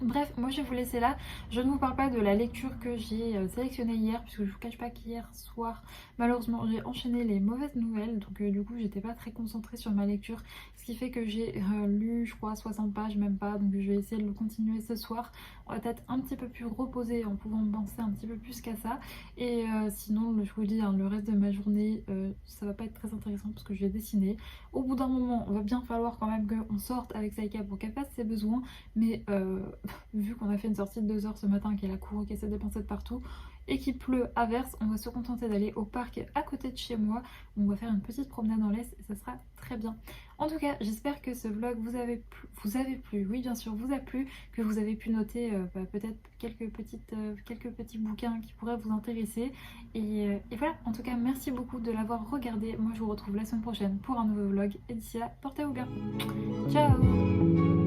Bref, moi je vais vous laisser là. Je ne vous parle pas de la lecture que j'ai sélectionnée hier, puisque je vous cache pas qu'hier soir, malheureusement, j'ai enchaîné les mauvaises nouvelles. Donc du coup, j'étais pas très concentrée sur ma lecture. Ce qui fait que j'ai lu, je crois, 60 pages, même pas. Donc je vais essayer de le continuer ce soir. On va être un petit peu plus reposée en pouvant penser un petit peu plus qu'à ça. Et sinon, je vous dis, hein, le reste de ma journée, ça va pas être très intéressant parce que je vais dessiner. Au bout d'un moment, on va bien falloir quand même qu'on sorte avec Saïka pour qu'elle fasse ses besoins. Mais vu qu'on a fait une sortie de 2 heures ce matin, qu'elle a couru, qu'elle s'est dépensée de partout, et qu'il pleut à verse, on va se contenter d'aller au parc à côté de chez moi. On va faire une petite promenade dans l'Est et ça sera très bien. En tout cas, j'espère que ce vlog vous avez plu, oui bien sûr vous a plu, que vous avez pu noter peut-être quelques petits bouquins qui pourraient vous intéresser. Et voilà, en tout cas merci beaucoup de l'avoir regardé. Moi je vous retrouve la semaine prochaine pour un nouveau vlog, et d'ici là, portez-vous bien. Ciao.